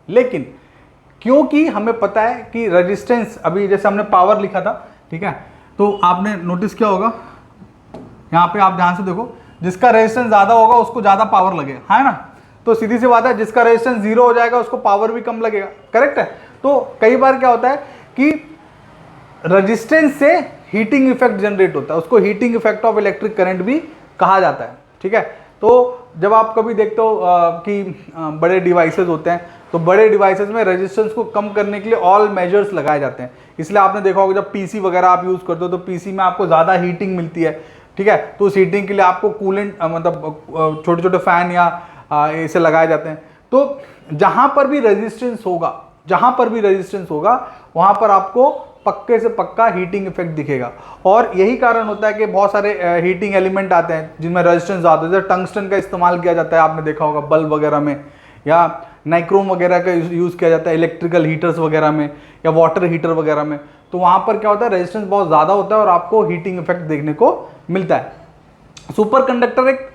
लेकिन क्योंकि हमें पता है कि रेजिस्टेंस, अभी जैसे हमने पावर लिखा था ठीक है। तो आपने नोटिस किया होगा यहाँ पे, आप ध्यान से देखो, जिसका रेजिस्टेंस ज़्यादा होगा उसको ज़्यादा पावर लगेगा, है ना। तो सीधी सी बात है, जिसका रेजिस्टेंस जीरो हो जाएगा उसको पावर भी कम लगेगा, करेक्ट है। तो कई बार क्या होता है कि रेजिस्टेंस से हीटिंग इफेक्ट जनरेट होता है, उसको heating effect of electric current भी कहा जाता है, ठीक है। तो जब आप कभी देखते हो कि बड़े डिवाइसेस होते हैं, तो बड़े डिवाइसेस में रेजिस्टेंस को कम करने के लिए ऑल मेजर्स लगाए जाते हैं। इसलिए आपने देखा होगा जब पीसी वगैरह आप यूज़ करते हो तो पीसी में आपको ज़्यादा हीटिंग मिलती है, ठीक है। तो उस हीटिंग के लिए आपको कूलेंट मतलब छोटे छोटे फैन या ऐसे लगाए जाते हैं। तो जहाँ पर भी रेजिस्टेंस होगा वहाँ पर आपको पक्के से पक्का हीटिंग इफेक्ट दिखेगा। और यही कारण होता है कि बहुत सारे हीटिंग एलिमेंट आते हैं जिनमें रेजिस्टेंस ज़्यादा है। जैसे टंगस्टन का इस्तेमाल किया जाता है, आपने देखा होगा बल्ब वगैरह में, या नाइक्रोम वगैरह का यूज़ किया जाता है इलेक्ट्रिकल हीटर्स वगैरह में, या वाटर हीटर वगैरह में। तो वहाँ पर क्या होता है, रेजिस्टेंस बहुत ज़्यादा होता है और आपको हीटिंग इफेक्ट देखने को मिलता है। सुपर कंडक्टर एक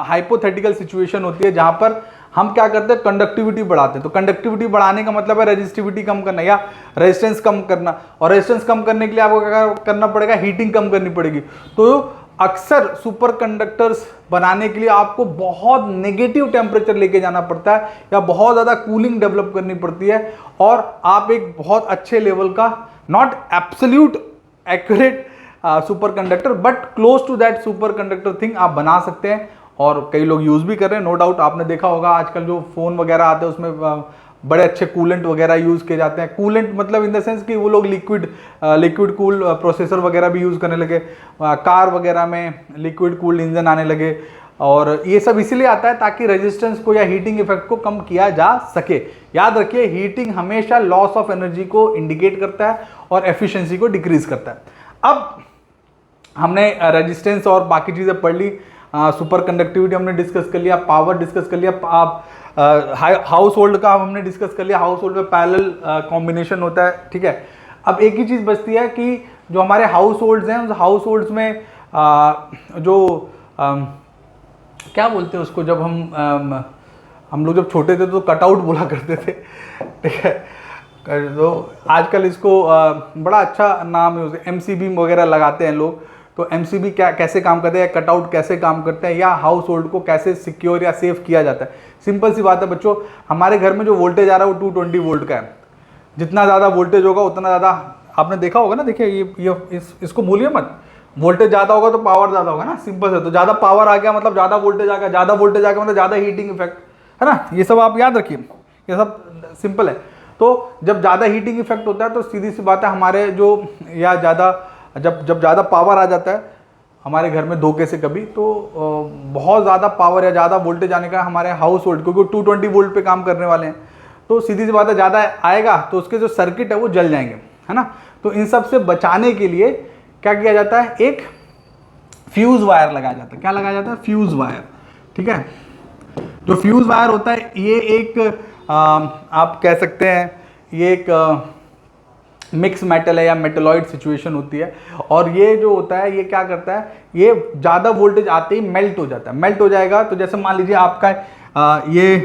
हाइपोथेटिकल सिचुएशन होती है जहाँ पर हम क्या करते हैं, कंडक्टिविटी बढ़ाते हैं। तो कंडक्टिविटी बढ़ाने का मतलब है रेजिस्टिविटी कम करना या रेजिस्टेंस कम करना, और रेजिस्टेंस कम करने के लिए आपको क्या करना पड़ेगा, हीटिंग कम करनी पड़ेगी। तो अक्सर सुपर कंडक्टर्स बनाने के लिए आपको बहुत नेगेटिव टेम्परेचर लेके जाना पड़ता है या बहुत ज़्यादा कूलिंग डेवलप करनी पड़ती है, और आप एक बहुत अच्छे लेवल का, not absolute accurate super conductor but close to that super conductor thing आप बना सकते हैं। और कई लोग यूज़ भी कर रहे हैं, नो डाउट। आपने देखा होगा आजकल जो फ़ोन वगैरह आते हैं उसमें बड़े अच्छे कूलेंट वगैरह यूज़ किए जाते हैं। कूलेंट मतलब इन द सेंस कि वो लोग लिक्विड कूल प्रोसेसर वगैरह भी यूज़ करने लगे, कार वगैरह में लिक्विड कूल्ड इंजन आने लगे, और ये सब इसीलिए आता है ताकि रेजिस्टेंस को या हीटिंग इफेक्ट को कम किया जा सके। याद रखिए, हीटिंग हमेशा लॉस ऑफ एनर्जी को इंडिकेट करता है और एफिशिएंसी को डिक्रीज करता है। अब हमने रेजिस्टेंस और बाकी चीज़ें पढ़ ली, सुपर कंडक्टिविटी हमने डिस्कस कर लिया, पावर डिस्कस कर लिया, आप हाउस होल्ड का हमने डिस्कस कर लिया, हाउस होल्ड में पैरेलल कॉम्बिनेशन होता है, ठीक है। अब एक ही चीज़ बचती है कि जो हमारे हाउस होल्ड्स हैं, उस हाउस होल्ड्स में क्या बोलते हैं उसको, जब हम लोग जब छोटे थे तो कटआउट बोला करते थे, ठीक है। तो आजकल इसको बड़ा अच्छा नाम यूज, एमसीबी वगैरह लगाते हैं लोग। तो एमसीबी क्या कैसे काम करते हैं, कटआउट कैसे काम करते हैं, या हाउस होल्ड को कैसे सिक्योर या सेफ किया जाता है। सिंपल सी बात है बच्चों, हमारे घर में जो वोल्टेज आ रहा है वो 220 वोल्ट का है। जितना ज़्यादा वोल्टेज होगा उतना ज़्यादा, आपने देखा होगा ना, देखिए इसको भूलिए मत, वोल्टेज ज़्यादा होगा तो पावर ज़्यादा होगा ना, सिंपल है। तो ज़्यादा पावर आ गया मतलब ज़्यादा वोल्टेज आ गया, ज़्यादा वोल्टेज आ गया मतलब ज़्यादा हीटिंग इफेक्ट, है ना। ये सब आप याद रखिए, ये सब सिंपल है। तो जब ज़्यादा हीटिंग इफेक्ट होता है तो सीधी सी बात है, हमारे जो या ज़्यादा जब ज़्यादा पावर आ जाता है हमारे घर में धोखे से कभी, तो बहुत ज़्यादा पावर या ज़्यादा वोल्टेज आने का हमारे हाउस होल्ड, क्योंकि 220 वोल्ट पे काम करने वाले हैं, तो सीधी सी बात है ज़्यादा आएगा तो उसके जो सर्किट है वो जल जाएंगे, है ना। तो इन सब से बचाने के लिए क्या किया जाता है, एक फ्यूज़ वायर लगाया जाता है। क्या लगाया जाता है, फ्यूज़ वायर, ठीक है। जो फ्यूज़ वायर होता है ये एक आप कह सकते हैं ये एक मिक्स मेटल है या मेटलॉइड सिचुएशन होती है, और ये जो होता है ये क्या करता है, ये ज़्यादा वोल्टेज आते ही मेल्ट हो जाता है। मेल्ट हो जाएगा तो जैसे मान लीजिए आपका ये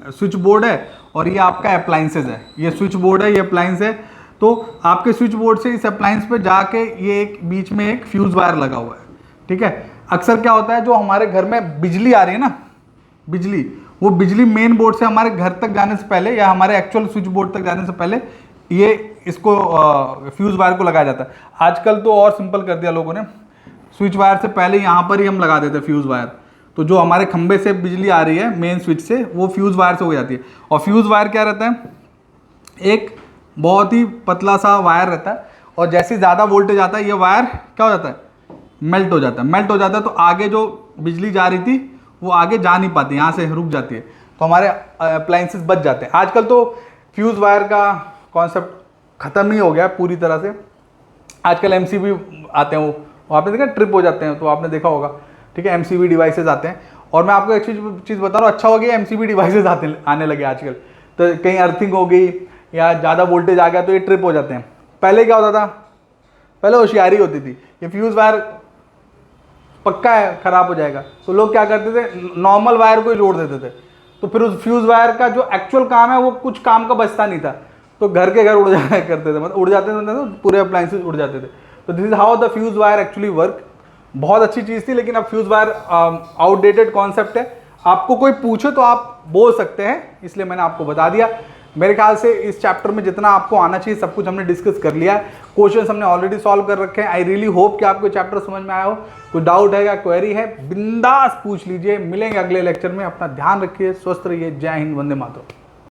स्विच बोर्ड है और ये आपका अप्लाइंसेज है, ये स्विच बोर्ड है, ये अप्लाइंस है। तो आपके स्विच बोर्ड से इस अप्लाइंस पे जाके ये एक बीच में एक फ्यूज़ वायर लगा हुआ है, ठीक है। अक्सर क्या होता है, जो हमारे घर में बिजली आ रही है ना, बिजली, वो बिजली मेन बोर्ड से हमारे घर तक जाने से पहले या हमारे एक्चुअल स्विच बोर्ड तक जाने से पहले ये इसको फ्यूज़ वायर को लगाया जाता है। आजकल तो और सिंपल कर दिया लोगों ने, स्विच वायर से पहले यहाँ पर ही हम लगा देते हैं फ्यूज़ वायर। तो जो हमारे खंबे से बिजली आ रही है मेन स्विच से, वो फ्यूज़ वायर से हो जाती है। और फ्यूज़ वायर क्या रहता है, एक बहुत ही पतला सा वायर रहता है, और जैसे ज़्यादा वोल्टेज आता है ये वायर क्या हो जाता है, मेल्ट हो जाता है। मेल्ट हो जाता है तो आगे जो बिजली जा रही थी वो आगे जा नहीं पाती, यहाँ से रुक जाती है, तो हमारे अप्लाइंसेस बच जाते हैं। आजकल तो फ्यूज़ वायर का कॉन्सेप्ट ख़त्म ही हो गया पूरी तरह से। आजकल एमसीबी आते हैं, वो आपने देखा ट्रिप हो जाते हैं, तो आपने देखा होगा, ठीक है। एमसीबी डिवाइसेस आते हैं, और मैं आपको एक चीज़ बता रहा हूँ, अच्छा हो गया एमसीबी डिवाइसेस आने लगे आजकल। तो कहीं अर्थिंग हो गई या ज़्यादा वोल्टेज आ गया तो ये ट्रिप हो जाते हैं। पहले क्या होता था, पहले होशियारी होती थी, ये फ्यूज़ वायर पक्का है ख़राब हो जाएगा, तो लोग क्या करते थे, नॉर्मल वायर को ही जोड़ देते थे। तो फिर उस फ्यूज़ वायर का जो एक्चुअल काम है वो कुछ काम का बचता नहीं था, तो घर के घर उड़ जाया करते थे, मतलब उड़ जाते थे, तो पूरे अप्लाइंसेस उड़ जाते थे। तो this is how the fuse wire actually work. बहुत अच्छी चीज़ थी, लेकिन अब फ्यूज वायर आउटडेटेड कॉन्सेप्ट है। आपको कोई पूछे तो आप बोल सकते हैं, इसलिए मैंने आपको बता दिया। मेरे ख्याल से इस चैप्टर में जितना आपको आना चाहिए सब कुछ हमने डिस्कस कर लिया है। क्वेश्चंस हमने ऑलरेडी सॉल्व कर रखे हैं। आई रियली होप कि आपको चैप्टर समझ में आया हो। कोई डाउट है या क्वेरी है, बिंदास पूछ लीजिए। मिलेंगे अगले लेक्चर में। अपना ध्यान रखिए, स्वस्थ रहिए। जय हिंद, वंदे मातरम।